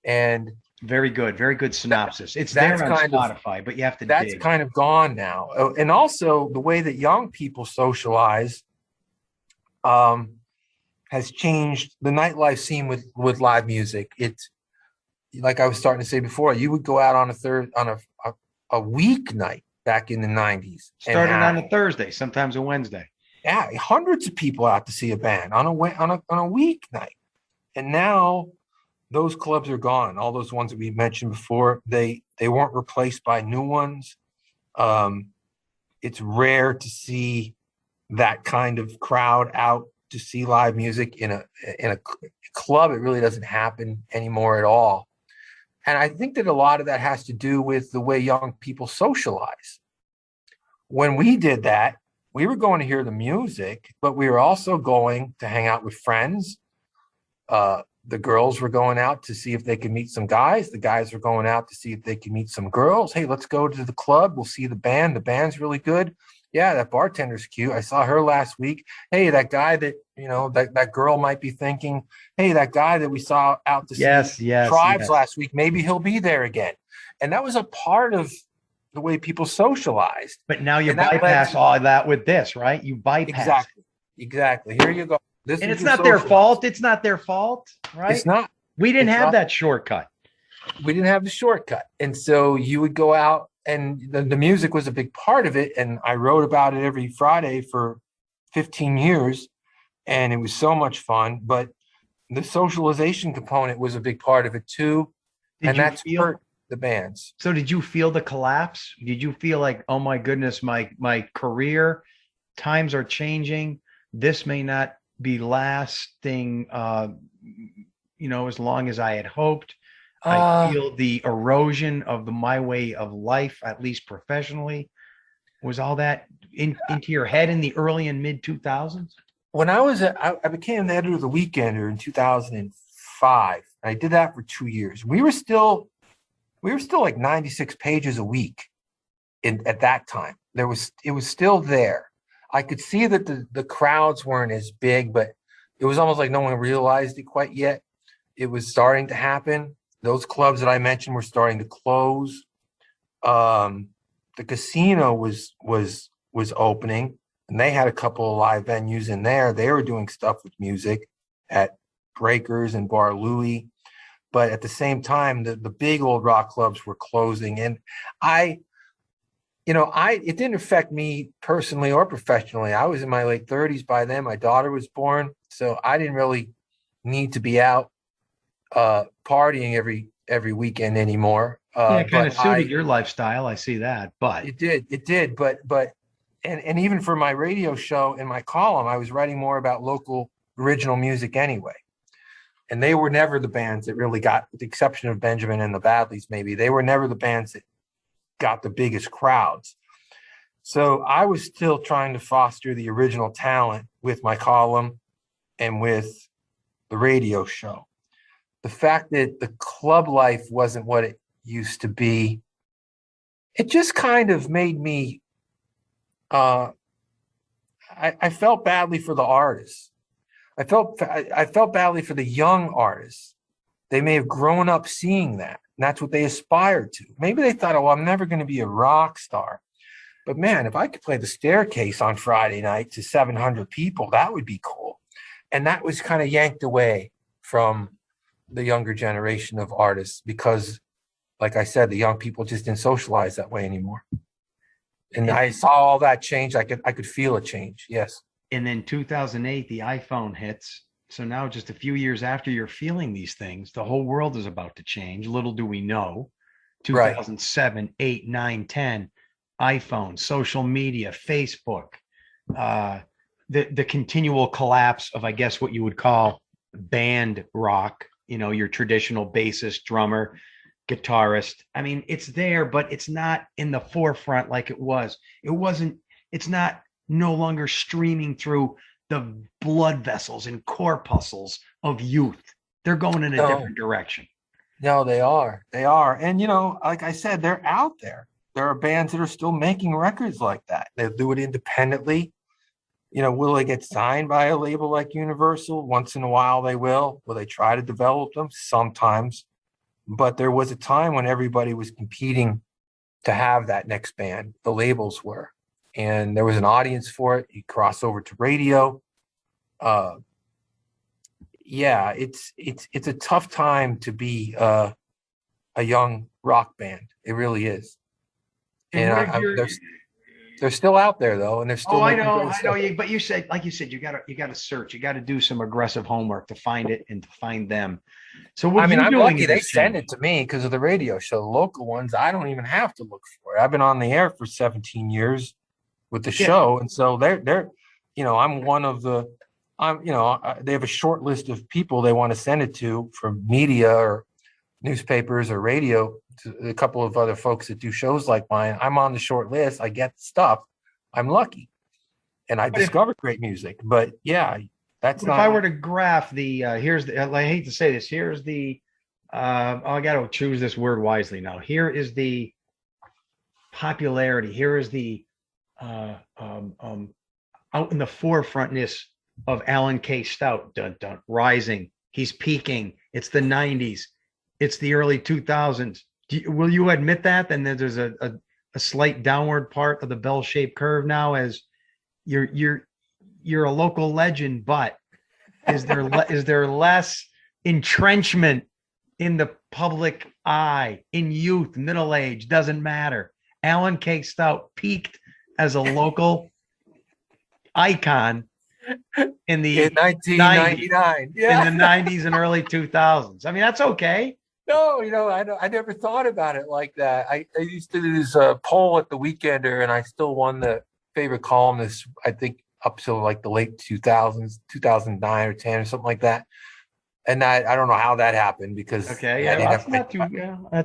And very good synopsis. It's there on Spotify, but you have to dig. That's kind of gone now. And also the way that young people socialize has changed the nightlife scene with live music. It's like I was starting to say before, you would go out on a weeknight back in the 90s. Started on a Thursday, sometimes a Wednesday. Yeah, hundreds of people out to see a band on a weeknight. And now those clubs are gone. All those ones that we mentioned before, they weren't replaced by new ones. It's rare to see that kind of crowd out to see live music in a club. It really doesn't happen anymore at all. And I think that a lot of that has to do with the way young people socialize. When we did that, we were going to hear the music, but we were also going to hang out with friends. The girls were going out to see if they could meet some guys. The guys were going out to see if they could meet some girls. Hey, let's go to the club. We'll see the band. The band's really good. Yeah, that bartender's cute. I saw her last week. Hey, that guy that, that girl might be thinking, hey, that guy that we saw out to see Tribes last week, maybe he'll be there again. And that was a part of the way people socialized. But now you bypass all that with this, right? You bypass Exactly. Here you go. And it's not their fault. It's not their fault, right? It's not. We didn't have that shortcut. We didn't have the shortcut. And so you would go out, and the music was a big part of it. And I wrote about it every Friday for 15 years. And it was so much fun. But the socialization component was a big part of it too. And that's hurt the bands. So did you feel the collapse? Did you feel like, oh my goodness, my career, times are changing. This may not be lasting, as long as I had hoped. I feel the erosion of my way of life, at least professionally. Was all that into your head in the early and mid 2000s? When I became the editor of the Weekender in 2005. I did that for 2 years. We were still like 96 pages a week at that time. It was still there. I could see that the crowds weren't as big, but it was almost like no one realized it quite yet. It was starting to happen. Those clubs that I mentioned were starting to close. The casino was opening, and they had a couple of live venues in there. They were doing stuff with music at Breakers and Bar Louie. But at the same time, the big old rock clubs were closing. And it didn't affect me personally or professionally. I was in my late 30s by then. My daughter was born. So I didn't really need to be out partying every weekend anymore. It kind of suited your lifestyle. I see that, but it did. But even for my radio show and my column, I was writing more about local original music anyway. And they were never the bands that really got, with the exception of Benjamin and the Badleys, maybe, they were never the bands that got the biggest crowds. So I was still trying to foster the original talent with my column and with the radio show. The fact that the club life wasn't what it used to be, it just kind of made me, I felt badly for the artists. I felt badly for the young artists. They may have grown up seeing that, and that's what they aspired to. Maybe they thought, oh, I'm never going to be a rock star. But man, if I could play the Staircase on Friday night to 700 people, that would be cool. And that was kind of yanked away from the younger generation of artists because, like I said, the young people just didn't socialize that way anymore. And I saw all that change. I could feel a change. Yes. And then 2008, the iPhone hits. So now just a few years after you're feeling these things, the whole world is about to change. Little do we know. 2007, 8, 9, 10, iPhone, social media, Facebook, the continual collapse of, I guess, what you would call band rock, your traditional bassist, drummer, guitarist. I mean, it's there, but it's not in the forefront like it was. It's not no longer streaming through the blood vessels and corpuscles of youth. They're going in a different direction. No, they are. They are. And, like I said, they're out there. There are bands that are still making records like that. They'll do it independently. Will they get signed by a label like Universal? Once in a while they will. Will they try to develop them? Sometimes. But there was a time when everybody was competing to have that next band. The labels were. And there was an audience for it. You cross over to radio. Yeah, it's a tough time to be a young rock band. It really is. And they're still out there though, and they're still. I know. But you said, like you said, you gotta search. You got to do some aggressive homework to find it and to find them. So what I'm lucky they send it to me because of the radio show. The local ones, I don't even have to look for it. I've been on the air for 17 years with the show, and so they're, I'm one of the, they have a short list of people they want to send it to from media or newspapers or radio. To a couple of other folks that do shows like mine. I'm on the short list. I get stuff. I'm lucky, and I discover great music. But yeah, that's not. If I were to graph the here's the. I hate to say this. Here's the. I got to choose this word wisely now. Here is the popularity. Here is the out in the forefrontness of Alan K. Stout. Dun, dun, rising. He's peaking. It's the 90s. It's the early 2000s. Will you admit that? And then there's a slight downward part of the bell-shaped curve now, as you're a local legend, but is there less entrenchment in the public eye, in youth, middle age, doesn't matter. Alan K. Stout peaked as a local icon in 1999, in the 90s and early 2000s. I mean, that's okay. No, I never thought about it like that. I used to do this poll at the Weekender, and I still won the favorite columnist, I think, up till like the late 2000s, 2009 or 10 or something like that. And I don't know how that happened because that's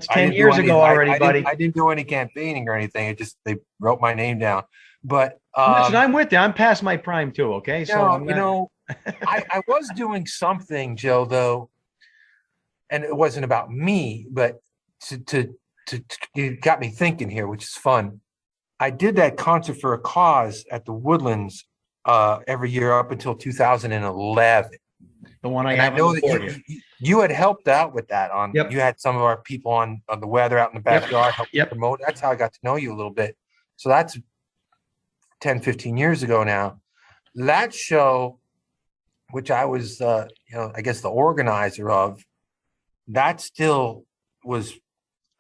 10 years ago already, buddy. I didn't do any campaigning or anything. It just they wrote my name down. But listen, I'm with you. I'm past my prime too. Okay, so I was doing something, Joe, though. And it wasn't about me, but it got me thinking here, which is fun. I did that concert for a cause at the Woodlands every year up until 2011. The one I know that you had helped out with that. You had some of our people on the weather out in the backyard helping promote. That's how I got to know you a little bit. So that's 10, 15 years ago now. That show, which I was, I guess the organizer of, that still was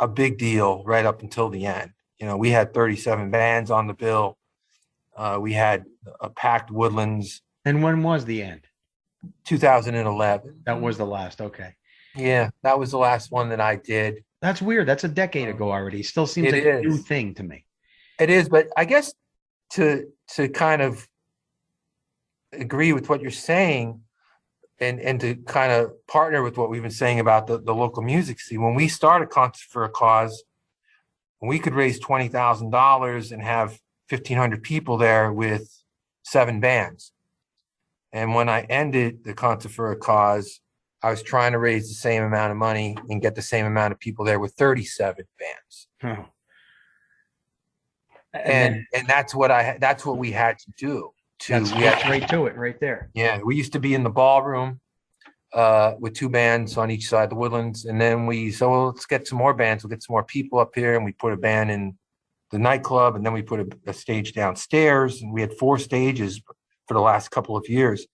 a big deal right up until the end. We had 37 bands on the bill. We had a packed Woodlands. And when was the end? 2011. That was the last. Okay. Yeah, that was the last one that I did. That's weird. That's a decade ago already. Still seems like a new thing to me. It is, but I guess to kind of agree with what you're saying, and to kind of partner with what we've been saying about the local music scene. When we started Concert for a Cause, we could raise $20,000 and have 1,500 people there with 7 bands. And when I ended the Concert for a Cause, I was trying to raise the same amount of money and get the same amount of people there with 37 bands. Oh. And that's what we had to do That speaks right to it right there. Yeah, we used to be in the ballroom with 2 bands on each side of the Woodlands, and then let's get some more bands. We'll get some more people up here, and we put a band in the nightclub, and then we put a stage downstairs, and we had 4 stages for the last couple of years.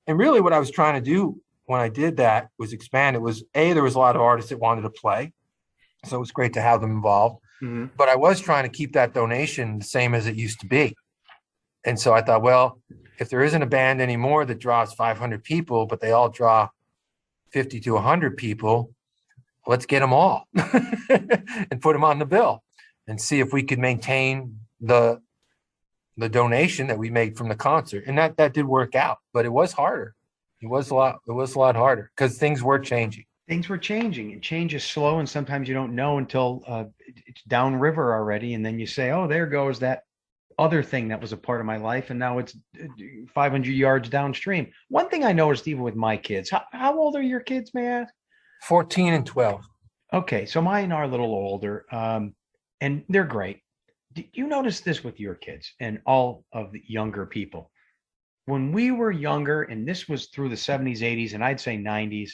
And really, what I was trying to do when I did that was expand. It was there was a lot of artists that wanted to play, so it was great to have them involved. Mm-hmm. But I was trying to keep that donation the same as it used to be. And so I thought, well, if there isn't a band anymore that draws 500 people, but they all draw 50 to 100 people, let's get them all and put them on the bill and see if we could maintain the donation that we made from the concert. And that did work out, but it was harder. It was a lot harder because things were changing. Things were changing, and change is slow, and sometimes you don't know until it's downriver already, and then you say, oh, there goes that other thing that was a part of my life, and now it's 500 yards downstream. One thing I noticed even with my kids, how old are your kids, may I ask? 14 and 12. Okay, so mine are a little older, and they're great. Did you notice this with your kids and all of the younger people? When we were younger, and this was through the 70s, 80s, and I'd say 90s,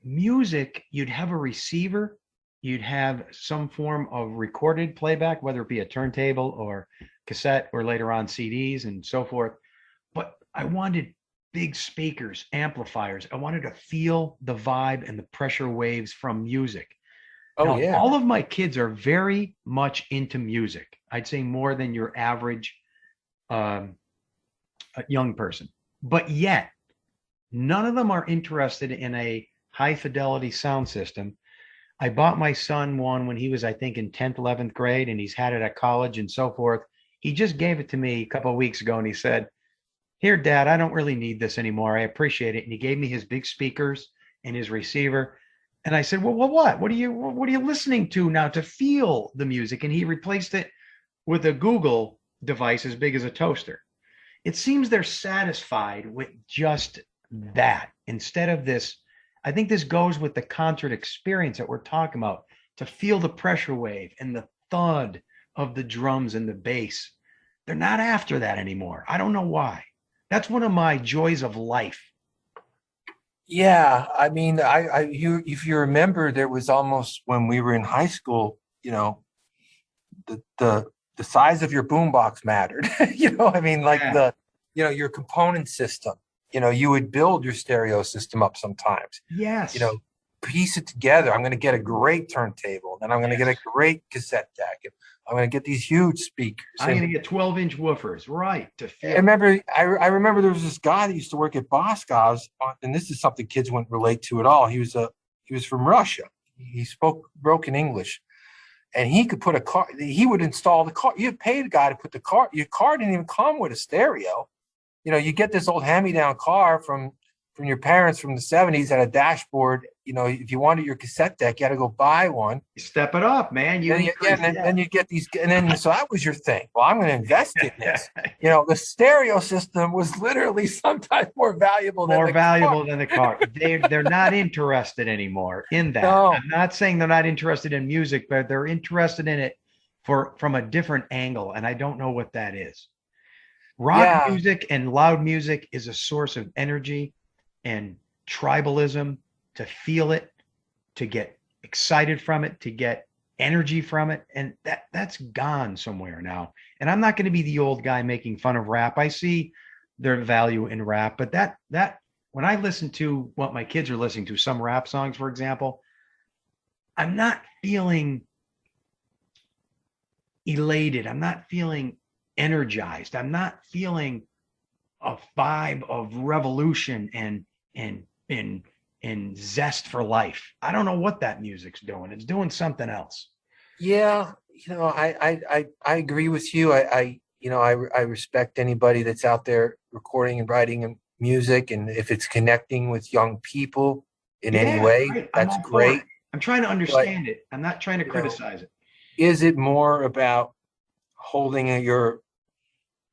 music, you'd have a receiver, you'd have some form of recorded playback, whether it be a turntable or cassette or later on CDs and so forth. But I wanted big speakers, amplifiers. I wanted to feel the vibe and the pressure waves from music. Oh, now, yeah. All of my kids are very much into music. I'd say more than your average young person. But yet, none of them are interested in a high fidelity sound system. I bought my son one when he was, I think, in 10th, 11th grade, and he's had it at college and so forth. He just gave it to me a couple of weeks ago, and he said, here, Dad, I don't really need this anymore. I appreciate it. And he gave me his big speakers and his receiver. And I said, well, what? What are you listening to now to feel the music? And he replaced it with a Google device as big as a toaster. It seems they're satisfied with just that instead of this. I think this goes with the concert experience that we're talking about, to feel the pressure wave and the thud of the drums and the bass. They're not after that anymore. I don't know why. That's one of my joys of life. Yeah, I mean, if you remember, there was almost when we were in high school, the size of your boombox mattered. I mean, like your component system. You would build your stereo system up sometimes. Yes. Piece it together. I'm going to get a great turntable, and I'm going to get a great cassette deck. And I'm going to get these huge speakers. I'm going to get 12-inch woofers, right? I remember there was this guy that used to work at Boscov's, and this is something kids wouldn't relate to at all. He was from Russia. He spoke broken English, and he could put a car. He would install the car. You'd pay the guy to put the car. Your car didn't even come with a stereo. You get this old hand-me-down car from your parents from the 70s at a dashboard. If you wanted your cassette deck, you had to go buy one. You step it up, man. Then you get these, and then so that was your thing. Well, I'm going to invest in this. The stereo system was literally sometimes more valuable than the car. They're not interested anymore in that. No. I'm not saying they're not interested in music, but they're interested in it from a different angle, and I don't know what that is. Rock music and loud music is a source of energy and tribalism, to feel it, to get excited from it, to get energy from it. And that's gone somewhere now. And I'm not going to be the old guy making fun of rap. I see their value in rap, but that when I listen to what my kids are listening to, some rap songs, for example, I'm not feeling elated. I'm not feeling energized. I'm not feeling a vibe of revolution and zest for life. I don't know what that music's doing. It's doing something else. Yeah, I agree with you. I respect anybody that's out there recording and writing music, and if it's connecting with young people in any way, right. that's great. I'm trying to understand it. I'm not trying to criticize it. Is it more about holding your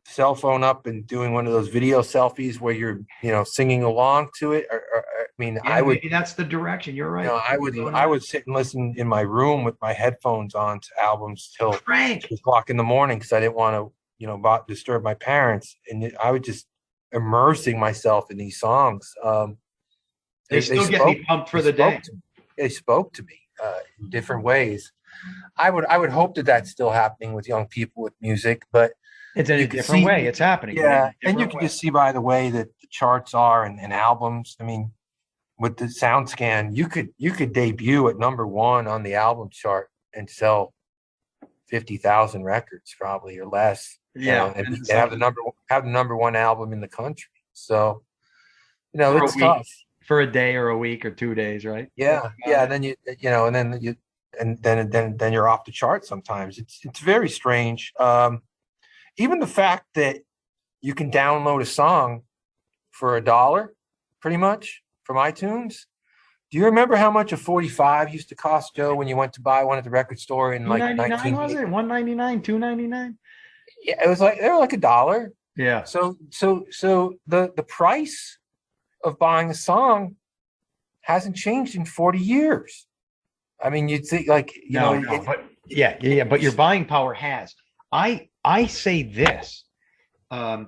cell phone up and doing one of those video selfies where you're singing along to it, or I would, maybe that's the direction. You're right. I would sit and listen in my room with my headphones on to albums till 2 o'clock in the morning, because I didn't want to disturb my parents, and I would just immersing myself in these songs. They still get me pumped for the day. They spoke to me in different ways. I would hope that that's still happening with young people with music, but it's in a different way. It's happening. Yeah, and you can just see by the way that the charts are and albums. I mean, with the SoundScan, you could debut at #1 on the album chart and sell 50,000 records probably or less. Yeah, and have the #1 album in the country. So, it's tough for a day or a week or 2 days, right? Yeah. And then you're off the chart sometimes. It's very strange. Even the fact that you can download a song for $1, pretty much, from iTunes. Do you remember how much a 45 used to cost, Joe, when you went to buy one at the record store in like 1999? Was it $1.99, $2.99? Yeah, it was like they were like $1. Yeah. So the price of buying a song hasn't changed in 40 years. I mean, you'd think like but your buying power has. I say this. A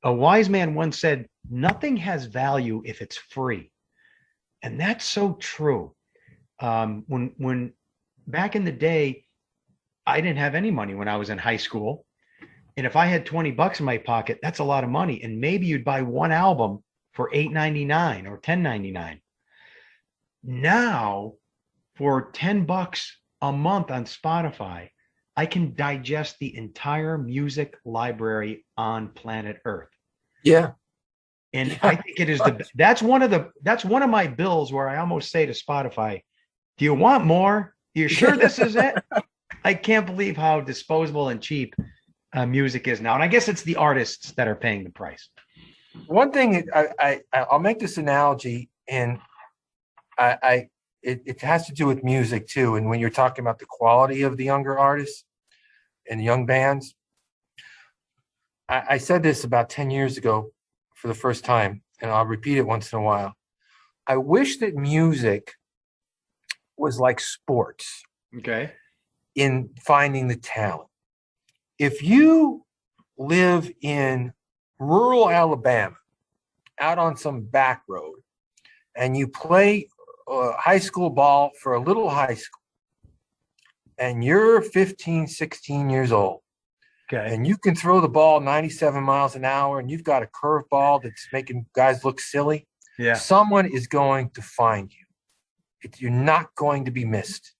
wise man once said, "Nothing has value if it's free," and that's so true. When back in the day, I didn't have any money when I was in high school, and if I had $20 in my pocket, that's a lot of money. And maybe you'd buy one album for $8.99 or $10.99. Now, for $10 a month on Spotify, I can digest the entire music library on planet Earth. Yeah. And I think it is that's one of my bills where I almost say to Spotify, "Do you want more? Are you sure this is it?" I can't believe how disposable and cheap music is now. And I guess it's the artists that are paying the price. One thing I'll make this analogy, and it has to do with music too. And when you're talking about the quality of the younger artists and young bands, I said this about 10 years ago for the first time, and I'll repeat it once in a while. I wish that music was like sports. Okay. In finding the talent. If you live in rural Alabama, out on some back road, and you play high school ball for a little high school, and you're 15, 16 years old, okay, and you can throw the ball 97 miles an hour, and you've got a curveball that's making guys look silly, someone is going to find you. You're not going to be missed.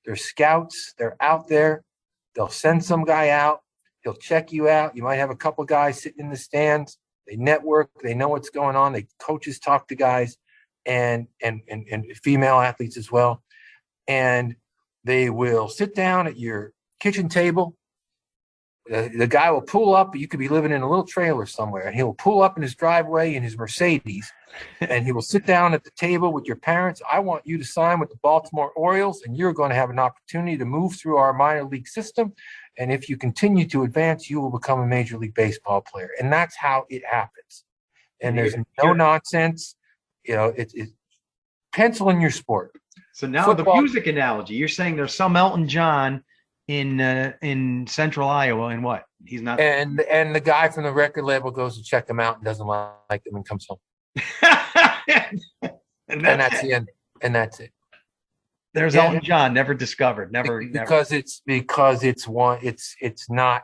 They're scouts. They're out there. They'll send some guy out. He'll check you out. You might have a couple guys sitting in the stands. They network. They know what's going on. Coaches talk to guys and female athletes as well. And they will sit down at your kitchen table. The guy will pull up. You could be living in a little trailer somewhere, and he'll pull up in his driveway in his Mercedes, and he will sit down at the table with your parents. "I want you to sign with the Baltimore Orioles, and you're going to have an opportunity to move through our minor league system. And if you continue to advance, you will become a Major League Baseball player." And that's how it happens. And there's no nonsense. It's pencil in your sport. So now football, the music analogy. You're saying there's some Elton John in Central Iowa, and what? He's not. And the guy from the record label goes to check him out and doesn't like them and comes home. and that's the end. And that's it. There's Elton John, never discovered, never because it's not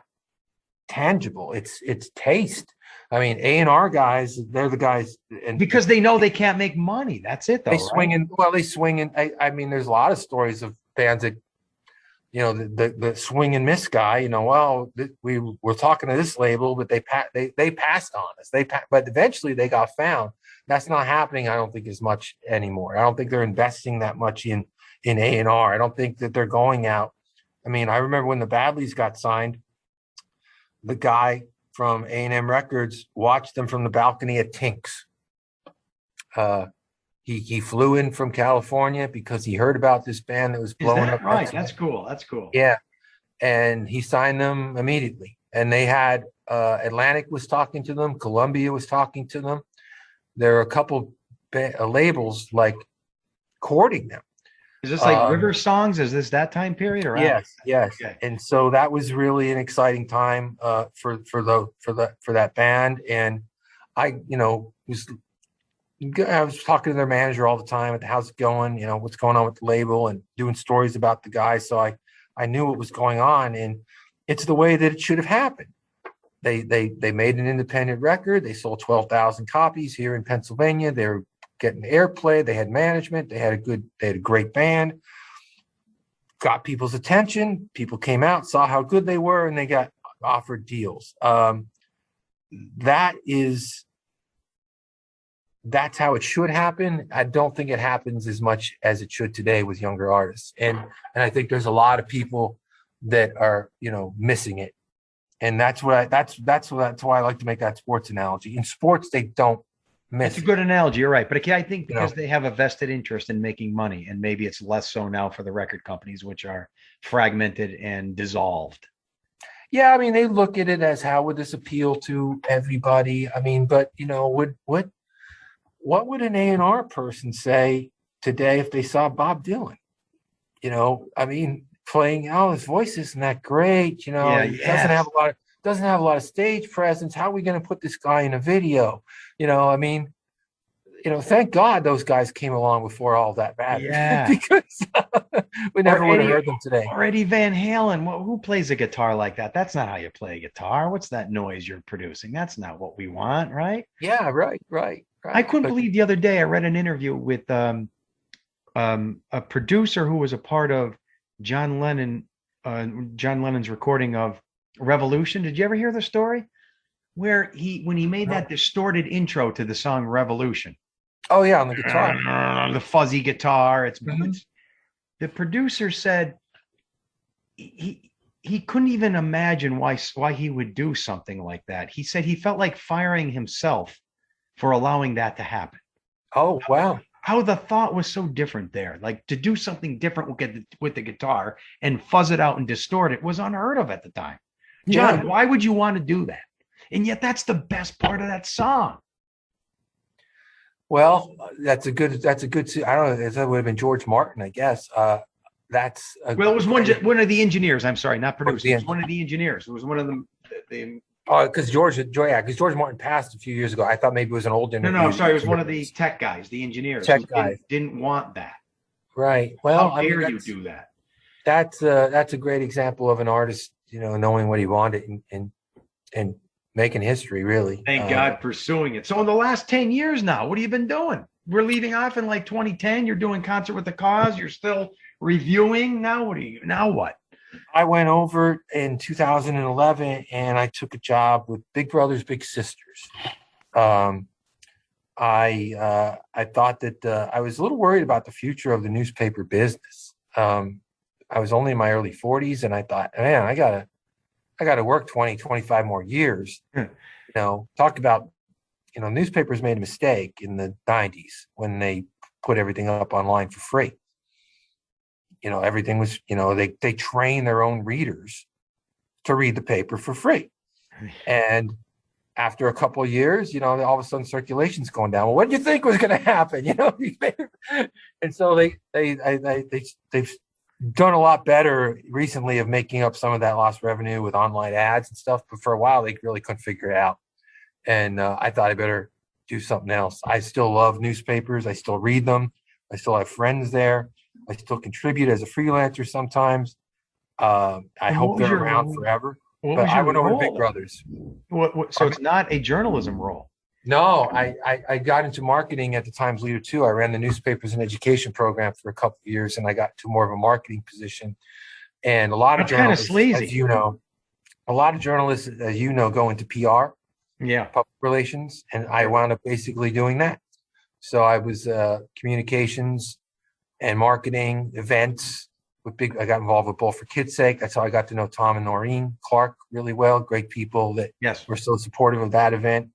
tangible. It's taste. I mean, A&R guys, they're the guys, and because they know they can't make money. That's it, though. They swing in. Well, they swing in. I mean, there's a lot of stories of bands that, the swing and miss guy. We were talking to this label, but they passed on us. But eventually they got found. That's not happening, I don't think, as much anymore. I don't think they're investing that much in A&R. I don't think that they're going out. I mean, I remember when the Badleys got signed, the guy from A&M Records watched them from the balcony at Tink's. He flew in from California because he heard about this band that was blowing up. Right, that's cool. That's cool. Yeah, and he signed them immediately. And they had Atlantic was talking to them, Columbia was talking to them. There are a couple labels like courting them. Is this like River Songs? Is this that time period or after? Yes, yes. Okay. And so that was really an exciting time for that band. And I, I was talking to their manager all the time. How's it going? What's going on with the label, and doing stories about the guys. So I knew what was going on, and it's the way that it should have happened. They made an independent record. They sold 12,000 copies here in Pennsylvania. They were getting airplay. They had management. They had a great band. Got people's attention. People came out, saw how good they were, and they got offered deals. That's how it should happen. I don't think it happens as much as it should today with younger artists. And I think there's a lot of people that are, missing it. And that's why I like to make that sports analogy. In sports, they don't miss. It's a good analogy. You're right. But I think because they have a vested interest in making money, and maybe it's less so now for the record companies, which are fragmented and dissolved. Yeah, I mean, they look at it as, how would this appeal to everybody? I mean, but what would an A&R person say today if they saw Bob Dylan? I mean, playing, his voice isn't that great. He doesn't have a lot of stage presence. How are we going to put this guy in a video? I mean, thank God those guys came along before all that mattered. Yeah. Because we never would have heard them today. Or Eddie Van Halen. Who plays a guitar like that? That's not how you play a guitar. What's that noise you're producing? That's not what we want, right? Yeah, right. I couldn't believe the other day I read an interview with a producer who was a part of John Lennon's recording of Revolution. Did you ever hear the story? Where when he made that distorted intro to the song Revolution. Oh yeah, on the guitar. The fuzzy guitar. It's the producer said he couldn't even imagine why he would do something like that. He said he felt like firing himself for allowing that to happen. Oh, wow. How the thought was so different there. Like, to do something different with the guitar and fuzz it out and distort it was unheard of at the time. John, why would you want to do that? And yet that's the best part of that song. Well, that's a good, I don't know, that would have been George Martin, I guess. Well, it was one of the engineers. I'm sorry, not producer. It was one of the engineers. It was one of them. Because George Martin passed a few years ago. I thought maybe it was an old interview. No, sorry, it was one of the tech guys, the engineers. Didn't want that. Right. Well, how dare you do that? That's a great example of an artist, knowing what he wanted and making history, really. Thank God, pursuing it. So in the last 10 years now, what have you been doing? We're leaving off in like 2010. You're doing Concert with the Cause. You're still reviewing. Now what? I went over in 2011 and I took a job with Big Brothers Big Sisters. I thought that I was a little worried about the future of the newspaper business. I was only in my early 40s and I thought, man, I gotta work 20, 25 more years. Talk about, newspapers made a mistake in the 90s when they put everything up online for free. Everything was, they train their own readers to read the paper for free. And after a couple of years, all of a sudden circulation's going down. Well, what did you think was going to happen? And so they've done a lot better recently of making up some of that lost revenue with online ads and stuff. But for a while, they really couldn't figure it out. And I thought I better do something else. I still love newspapers. I still read them. I still have friends there. I still contribute as a freelancer sometimes. I hope they're around forever. But I went over to Big Brothers. So it's not a journalism role? No, I got into marketing at the Times Leader too. I ran the newspapers and education program for a couple of years, and I got to more of a marketing position. And a lot of journalists, as you know, go into PR, public relations, and I wound up basically doing that. So I was communications and marketing, events. I got involved with Bowl for Kids' Sake. That's how I got to know Tom and Noreen Clark really well. Great people that were so supportive of that event.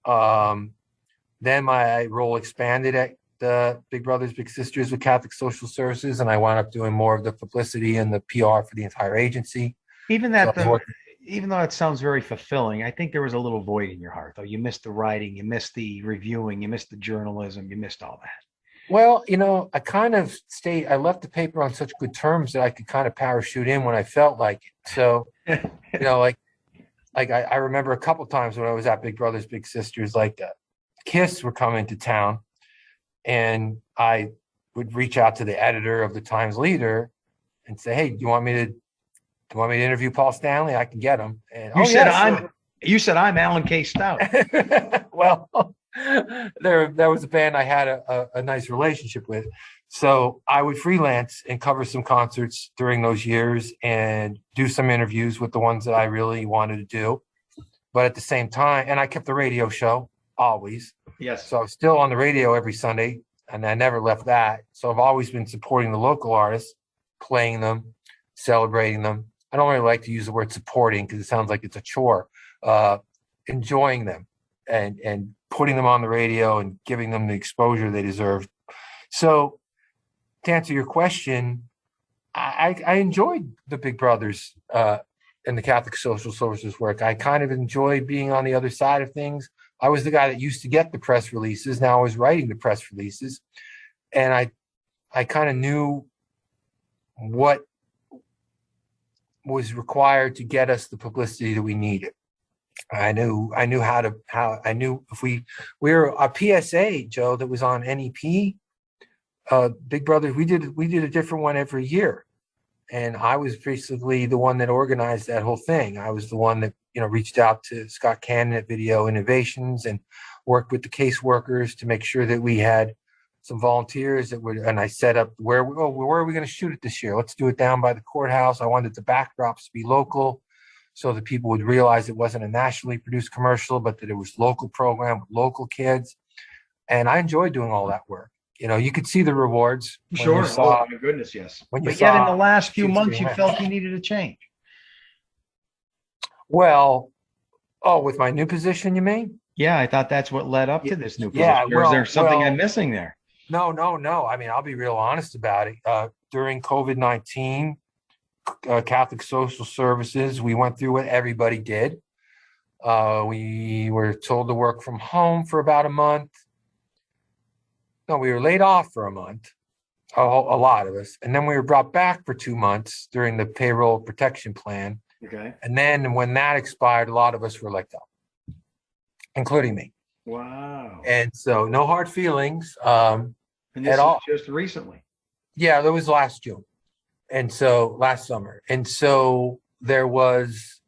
Then my role expanded at the Big Brothers Big Sisters with Catholic Social Services, and I wound up doing more of the publicity and the PR for the entire agency. Even though it sounds very fulfilling, I think there was a little void in your heart, though. You missed the writing, you missed the reviewing, you missed the journalism, you missed all that. Well, I kind of I left the paper on such good terms that I could kind of parachute in when I felt like it. So, like I remember a couple times when I was at Big Brothers Big Sisters, like Kiss were coming to town, and I would reach out to the editor of the Times Leader and say, "Hey, do you want me to interview Paul Stanley? I can get him." And You said I'm Alan K. Stout. well, there was a band I had a nice relationship with. So I would freelance and cover some concerts during those years and do some interviews with the ones that I really wanted to do. But at the same time, and I kept the radio show always. Yes. So I was still on the radio every Sunday, and I never left that. So I've always been supporting the local artists, playing them, celebrating them. I don't really like to use the word supporting because it sounds like it's a chore. Enjoying them and putting them on the radio and giving them the exposure they deserve. So to answer your question, I enjoyed the Big Brothers and the Catholic Social Services work. I kind of enjoyed being on the other side of things. I was the guy that used to get the press releases. Now I was writing the press releases, and I kind of knew what was required to get us the publicity that we needed. I knew if we were a PSA, Joe, that was on NEP, Big Brother, we did a different one every year. And I was basically the one that organized that whole thing. I was the one that, reached out to Scott Cannon at Video Innovations and worked with the caseworkers to make sure that we had some volunteers and I set up where are we going to shoot it this year? Let's do it down by the courthouse. I wanted the backdrops to be local, so that people would realize it wasn't a nationally produced commercial, but that it was local program with local kids. And I enjoyed doing all that work. You could see the rewards. Sure. Oh my goodness, yes. But yet in the last few months, you felt you needed a change. Well, with my new position, you mean? Yeah, I thought that's what led up to this new position. Yeah, Or is there something I'm missing there? No. I mean, I'll be real honest about it. During COVID-19, Catholic Social Services, we went through what everybody did. We were told to work from home for about a month. No, we were laid off for a month, a lot of us. And then we were brought back for 2 months during the payroll protection plan. Okay. And then when that expired, a lot of us were let go, including me. Wow. And so no hard feelings and this at all. Just recently. Yeah, that was last June. And so last summer. And so there was,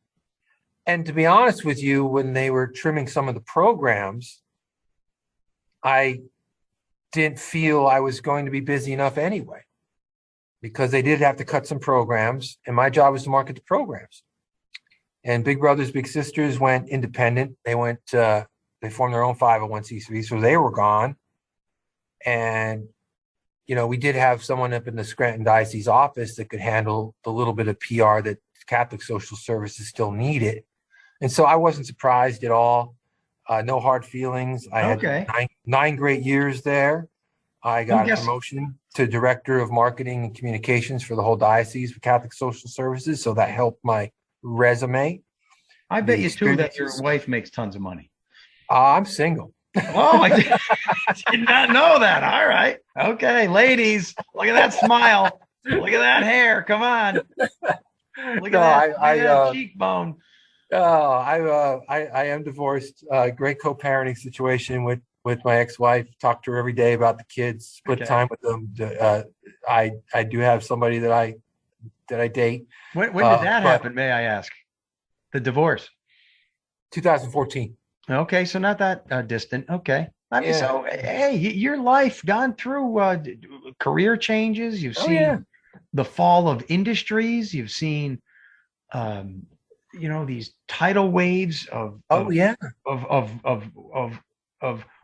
and to be honest with you, when they were trimming some of the programs, I didn't feel I was going to be busy enough anyway, because they did have to cut some programs, and my job was to market the programs. And Big Brothers Big Sisters went independent. They formed their own 501c3, so they were gone. And we did have someone up in the Scranton Diocese office that could handle the little bit of PR that Catholic Social Services still needed. And so I wasn't surprised at all. No hard feelings. I had nine great years there. I got a promotion to Director of Marketing and Communications for the whole diocese for Catholic Social Services. So that helped my resume. I bet you too that your wife makes tons of money. I'm single. Oh, I did not know that. All right. Okay, ladies, look at that smile. Look at that hair. Come on. Look at that cheekbone. I am divorced. Great co-parenting situation with my ex-wife. Talk to her every day about the kids. Split time with them. I do have somebody that I date. When did that happen? May I ask? The divorce. 2014. Okay, so not that distant. Okay. I mean, so hey, your life gone through career changes. You've seen the fall of industries. You've seen, these tidal waves of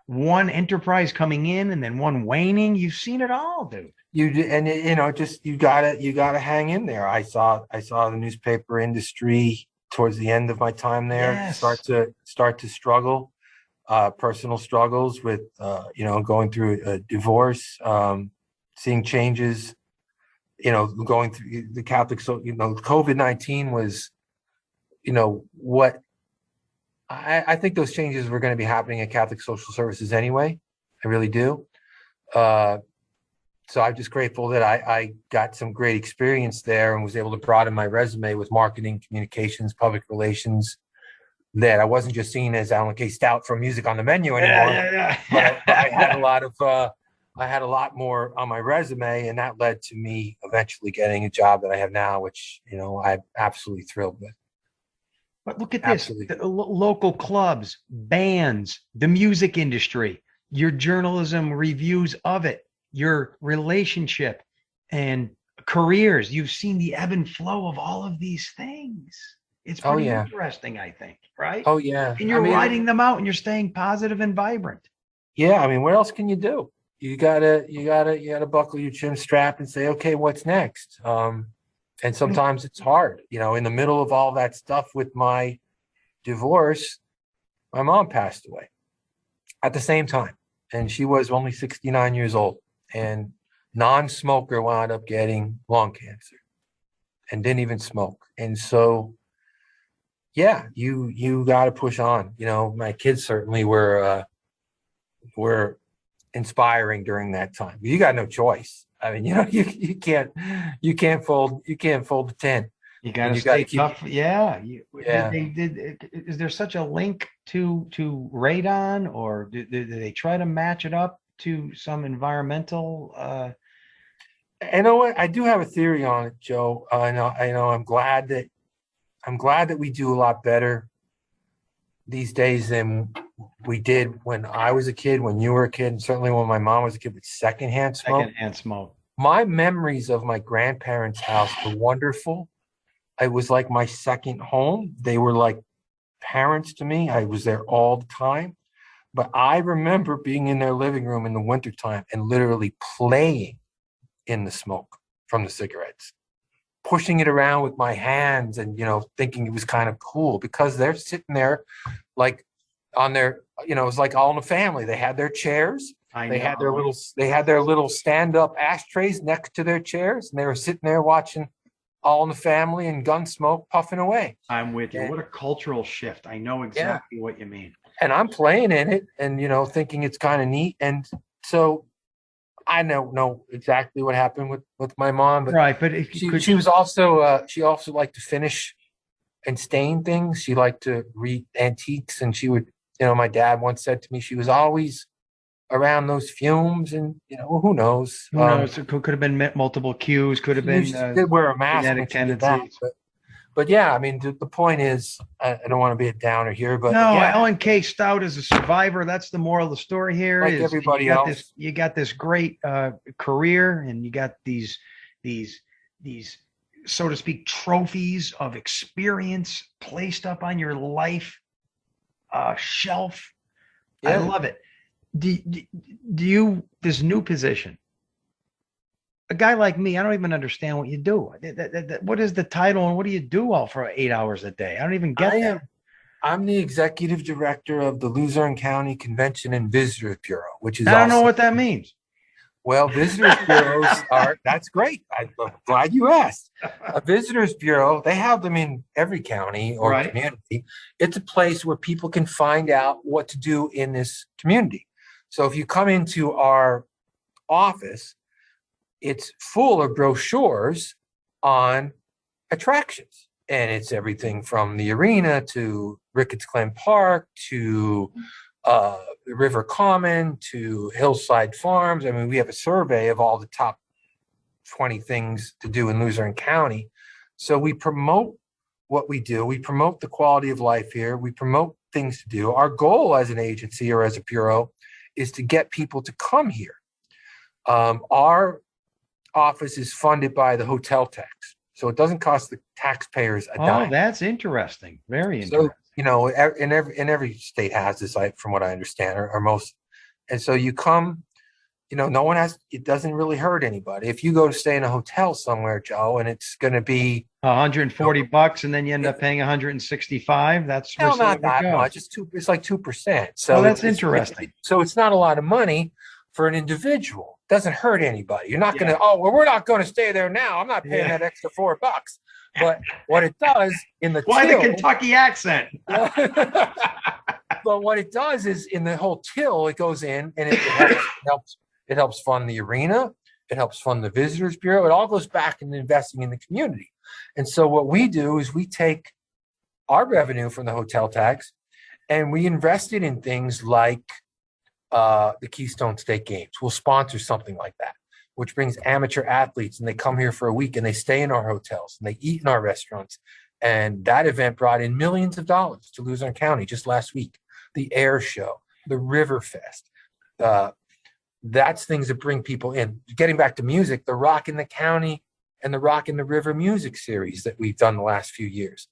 one enterprise coming in and then one waning. You've seen it all, dude. You do, and you gotta hang in there. I saw the newspaper industry towards the end of my time there start to struggle, personal struggles with going through a divorce, seeing changes, going through the Catholic. So COVID-19 was, what I think those changes were going to be happening at Catholic Social Services anyway. I really do. So I'm just grateful that I got some great experience there and was able to broaden my resume with marketing, communications, public relations, that I wasn't just seen as Alan K. Stout from Music on the Menu anymore. But I had a lot of I had a lot more on my resume, and that led to me eventually getting a job that I have now, which, you know, I'm absolutely thrilled with. But look at this, local clubs, bands, the music industry, your journalism reviews of it, your relationship and careers. You've seen the ebb and flow of all of these things. It's pretty interesting, I think, right? Oh, yeah. And you're riding them out and you're staying positive and vibrant. Yeah. I mean, what else can you do? You gotta buckle your chin strap and say, okay, what's next? And sometimes it's hard, you know, in the middle of all that stuff with my divorce, my mom passed away at the same time. And she was only 69 years old, and non-smoker, wound up getting lung cancer and didn't even smoke. And so, yeah, you got to push on. You know, my kids certainly were inspiring during that time. You got no choice. I mean, you know, you can't fold the tent. You got to stay tough. Yeah. Is there such a link to radon, or do they try to match it up to some environmental? You know what? I do have a theory on it, Joe. I know. I'm glad that we do a lot better these days than we did when I was a kid, when you were a kid, and certainly when my mom was a kid, with secondhand smoke. My memories of my grandparents' house were wonderful. It was like my second home. They were like parents to me. I was there all the time. But I remember being in their living room in the wintertime and literally playing in the smoke from the cigarettes, pushing it around with my hands and, you know, thinking it was kind of cool because they're sitting there like on their, you know, it was like All in the Family. They had their chairs. They had their little stand-up ashtrays next to their chairs, and they were sitting there watching All in the Family and Gunsmoke puffing away. I'm with you. What a cultural shift. I know exactly what you mean. And I'm playing in it and, you know, thinking it's kind of neat. And so I don't know exactly what happened with my mom, but right. But if she was also she also liked to finish and stain things. She liked to read antiques, and she would, you know, my dad once said to me, she was always around those fumes, and, you know, who knows? Who knows? It could have been multiple cues. Could have been. She did wear a mask when she did that, but yeah, I mean, the point is, I don't want to be a downer here, but no, yeah. Alan K. Stout is a survivor. That's the moral of the story here. Like everybody else, you got this great career, and you got these, so to speak, trophies of experience placed up on your life shelf. Yeah. I love it. Do you, this new position, a guy like me, I don't even understand what you do. What is the title, and what do you do all for 8 hours a day? I don't even get that. I'm the executive director of the Luzerne County Convention and Visitors Bureau, which is I don't know what that means. Well, visitors bureaus that's great. I'm glad you asked. A visitors bureau, they have them in every county or community. It's a place where people can find out what to do in this community. So if you come into our office, it's full of brochures on attractions. And it's everything from the arena to Ricketts Glen Park to the River Common to Hillside Farms. I mean, we have a survey of all the top 20 things to do in Luzerne County. So we promote what we do. We promote the quality of life here. We promote things to do. Our goal as an agency or as a bureau is to get people to come here. Our office is funded by the hotel tax, so it doesn't cost the taxpayers a dime. Oh, that's interesting. Very interesting. So, you know, in every state has this, from what I understand, or most. And so you come, you know, it doesn't really hurt anybody. If you go to stay in a hotel somewhere, Joe, and it's going to be $140, and then you end up paying 165. That's not that much. It's like 2%. So that's interesting. So it's not a lot of money for an individual. It doesn't hurt anybody. You're not going to, we're not going to stay there now. I'm not paying that extra $4. But what it does in the why the Kentucky accent? But what it does is in the whole till, it goes in and it helps It helps fund the arena. It helps fund the Visitors Bureau. It all goes back into investing in the community. And so what we do is we take our revenue from the hotel tax and we invest it in things like the Keystone State Games. We'll sponsor something like that, which brings amateur athletes, and they come here for a week and they stay in our hotels and they eat in our restaurants. And that event brought in millions of dollars to Luzerne County just last week. The Air Show, the River Fest, that's things that bring people in. Getting back to music, the Rock in the County and the Rock in the River music series that we've done the last few years.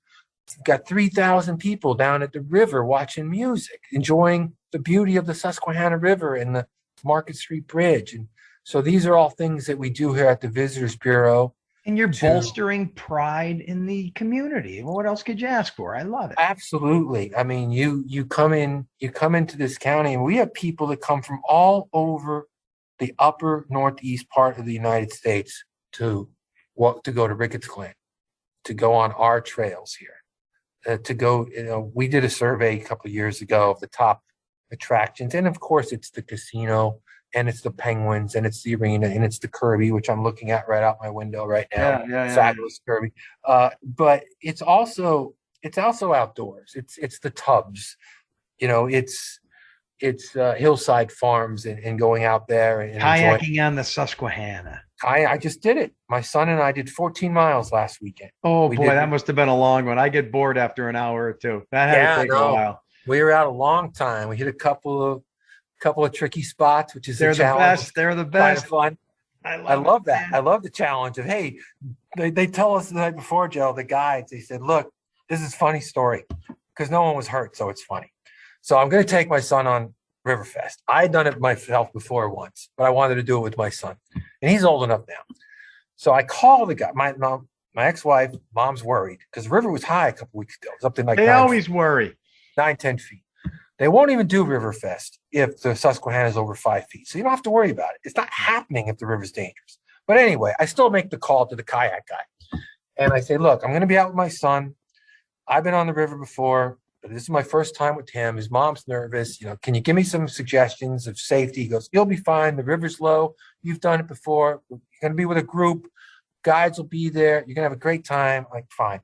We've got 3,000 people down at the river watching music, enjoying the beauty of the Susquehanna River and the Market Street Bridge. And so these are all things that we do here at the Visitors Bureau. And you're bolstering pride in the community. Well, what else could you ask for? I love it. Absolutely. I mean, you come into this county, and we have people that come from all over the upper northeast part of the United States to go to Ricketts Glen, to go on our trails here. To go, we did a survey a couple of years ago of the top attractions, and of course, it's the casino, and it's the Penguins, and it's the arena, and it's the Kirby, which I'm looking at right out my window right now. Fabulous Kirby. But it's also outdoors. It's the tubs, it's hillside farms and going out there and kayaking on the Susquehanna. I just did it. My son and I did 14 miles last weekend. Oh boy, that must have been a long one. I get bored after an hour or two. That had to take a while. We were out a long time. We hit a couple of tricky spots, which is the best. They're the best. Kind of fun. I love that. Man. I love the challenge of, hey, they tell us the night before, Joe, the guides, they said, look, this is a funny story because no one was hurt, so it's funny. So I'm going to take my son on Riverfest. I had done it myself before once, but I wanted to do it with my son, and he's old enough now. So I call the guy. My ex-wife, mom's worried because the river was high a couple weeks ago. It was up to like they always worry 9-10 feet. They won't even do Riverfest if the Susquehanna is over 5 feet. So you don't have to worry about it. It's not happening if the river's dangerous. But anyway, I still make the call to the kayak guy, and I say, look, I'm going to be out with my son. I've been on the river before. But this is my first time with him. His mom's nervous. Can you give me some suggestions of safety? He goes, you'll be fine. The river's low. You've done it before. You're going to be with a group. Guides will be there. You're going to have a great time. Like, fine.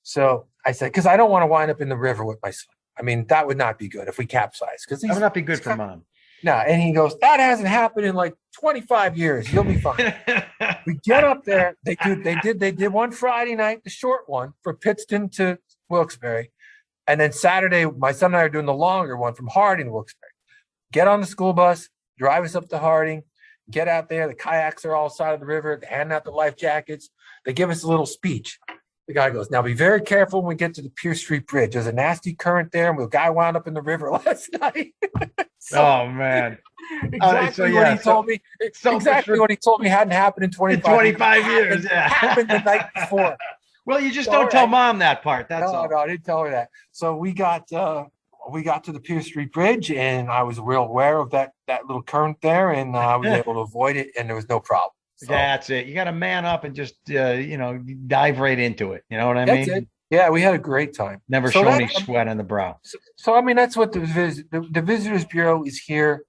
So I said, because I don't want to wind up in the river with my son. I mean, that would not be good if we capsize. That would not be good for mom. No. And he goes, that hasn't happened in like 25 years. You'll be fine. We get up there. They did one Friday night, the short one for Pittston to Wilkes-Barre. And then Saturday, my son and I are doing the longer one from Harding to Wilkes-Barre. Get on the school bus, drive us up to Harding, get out there. The kayaks are all side of the river. They hand out the life jackets. They give us a little speech. The guy goes, now be very careful when we get to the Pierce Street Bridge. There's a nasty current there, and the guy wound up in the river last night. Oh, man. Exactly what he told me. Exactly what he told me hadn't happened in 25 years. Happened the night before. Well, you just don't tell mom that part. That's all. No, I didn't tell her that. So we got to the Pierce Street Bridge, and I was real aware of that little current there, and I was able to avoid it, and there was no problem. So, that's it. You got to man up and just dive right into it. You know what I mean? It. Yeah, we had a great time. Never show any sweat on the brow. So I mean, that's what the Visitors Bureau is here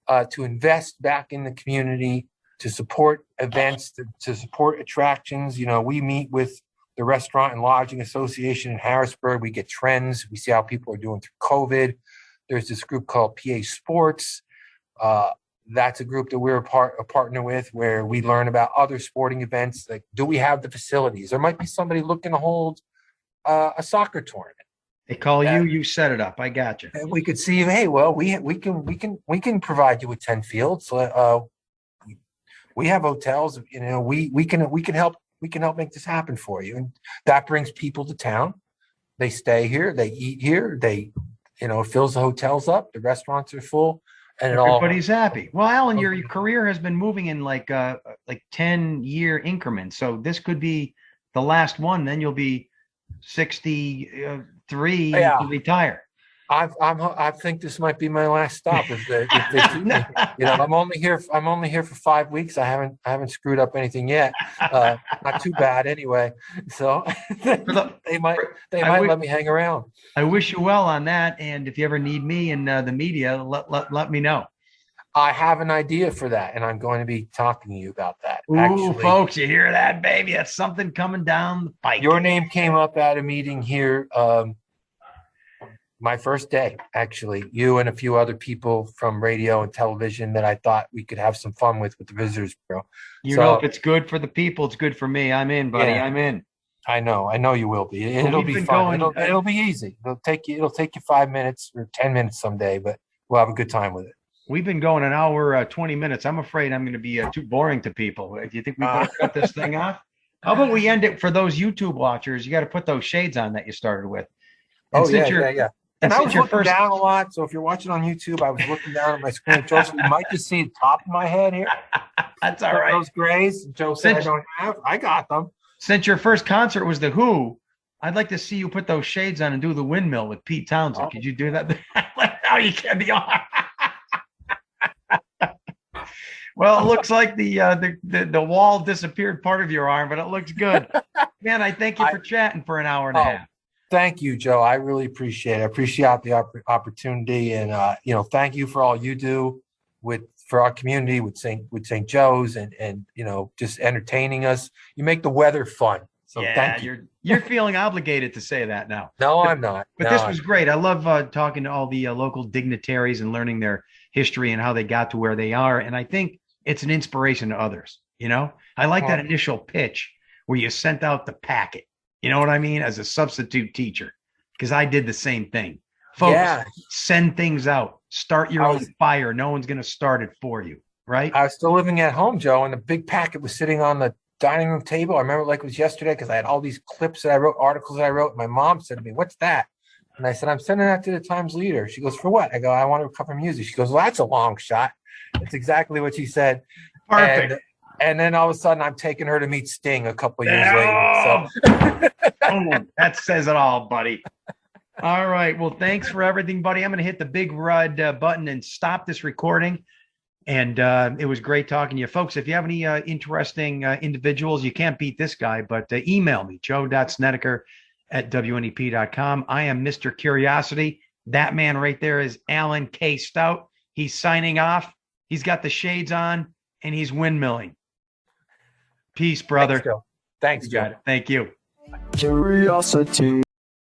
to invest back in the community, to support events, to support attractions. We meet with the Restaurant and Lodging Association in Harrisburg. We get trends. We see how people are doing through COVID. There's this group called PA Sports. That's a group that we're a partner with, where we learn about other sporting events. Like, do we have the facilities? There might be somebody looking to hold a soccer tournament. They call you, you set it up. I got you. And we could see, hey, well, we can provide you with 10 fields. We have hotels. We can help. We can help make this happen for you. And that brings people to town. They stay here. They eat here. It fills the hotels up. The restaurants are full. And everybody's happy. Well, Alan, your career has been moving in like 10-year increments. So this could be the last one. Then you'll be 63 to retire. I think this might be my last stop if they keep me. I'm only here for 5 weeks. I haven't screwed up anything yet. Not too bad anyway. So they might let me hang around. I wish you well on that. And if you ever need me in the media, let me know. I have an idea for that, and I'm going to be talking to you about that. Ooh, Actually, folks, you hear that, baby? That's something coming down the pike. your name came up at a meeting here. My first day, actually, you and a few other people from radio and television that I thought we could have some fun with the Visitors Bureau. You know, if it's good for the people, it's good for me. I'm in, buddy. Yeah. I'm in. I know you will be. It'll be fun. It'll be easy. It'll take you 5 minutes or 10 minutes someday, but we'll have a good time with it. We've been going an hour, 20 minutes. I'm afraid I'm going to be too boring to people. Do you think we better cut this thing off? How about we end it for those YouTube watchers? You got to put those shades on that you started with. And Yeah. And I was looking down a lot. So if you're watching on YouTube, I was looking down at my screen. Joe, so you might just see the top of my head here. That's all right. Those grays. Joe said I got them. Since your first concert was The Who, I'd like to see you put those shades on and do The Windmill with Pete Townsend. Could you do that? Now you can't be on. Well, it looks like the wall disappeared part of your arm, but it looks good. Man, I thank you for chatting for an hour and a half. Thank you, Joe. I really appreciate it. I appreciate the opportunity, and thank you for all you do for our community with St. Joe's and just entertaining us. You make the weather fun. So thank you. You're feeling obligated to say that now. No, I'm not. But this was great. I love talking to all the local dignitaries and learning their history and how they got to where they are. And I think it's an inspiration to others. I like that initial pitch where you sent out the packet. You know what I mean? As a substitute teacher, because I did the same thing. Folks, send things out. Start your own fire. No one's going to start it for you, right? I was still living at home, Joe, and the big packet was sitting on the dining room table. I remember like it was yesterday because I had all these clips that I wrote, articles that I wrote. My mom said to me, "What's that?" And I said, "I'm sending that to the Times Leader." She goes, "For what?" I go, "I want to cover music." She goes, "Well, that's a long shot." That's exactly what she said. Perfect. And then all of a sudden, I'm taking her to meet Sting a couple of years later. So that says it all, buddy. All right. Well, thanks for everything, buddy. I'm going to hit the big red button and stop this recording. And it was great talking to you, folks. If you have any interesting individuals, you can't beat this guy, but email me, joe.snedeker@WNEP.com. I am Mr. Curiosity. That man right there is Alan K. Stout. He's signing off. He's got the shades on, and he's windmilling. Peace, brother. Thanks, Joe. Thank you. Curiosity.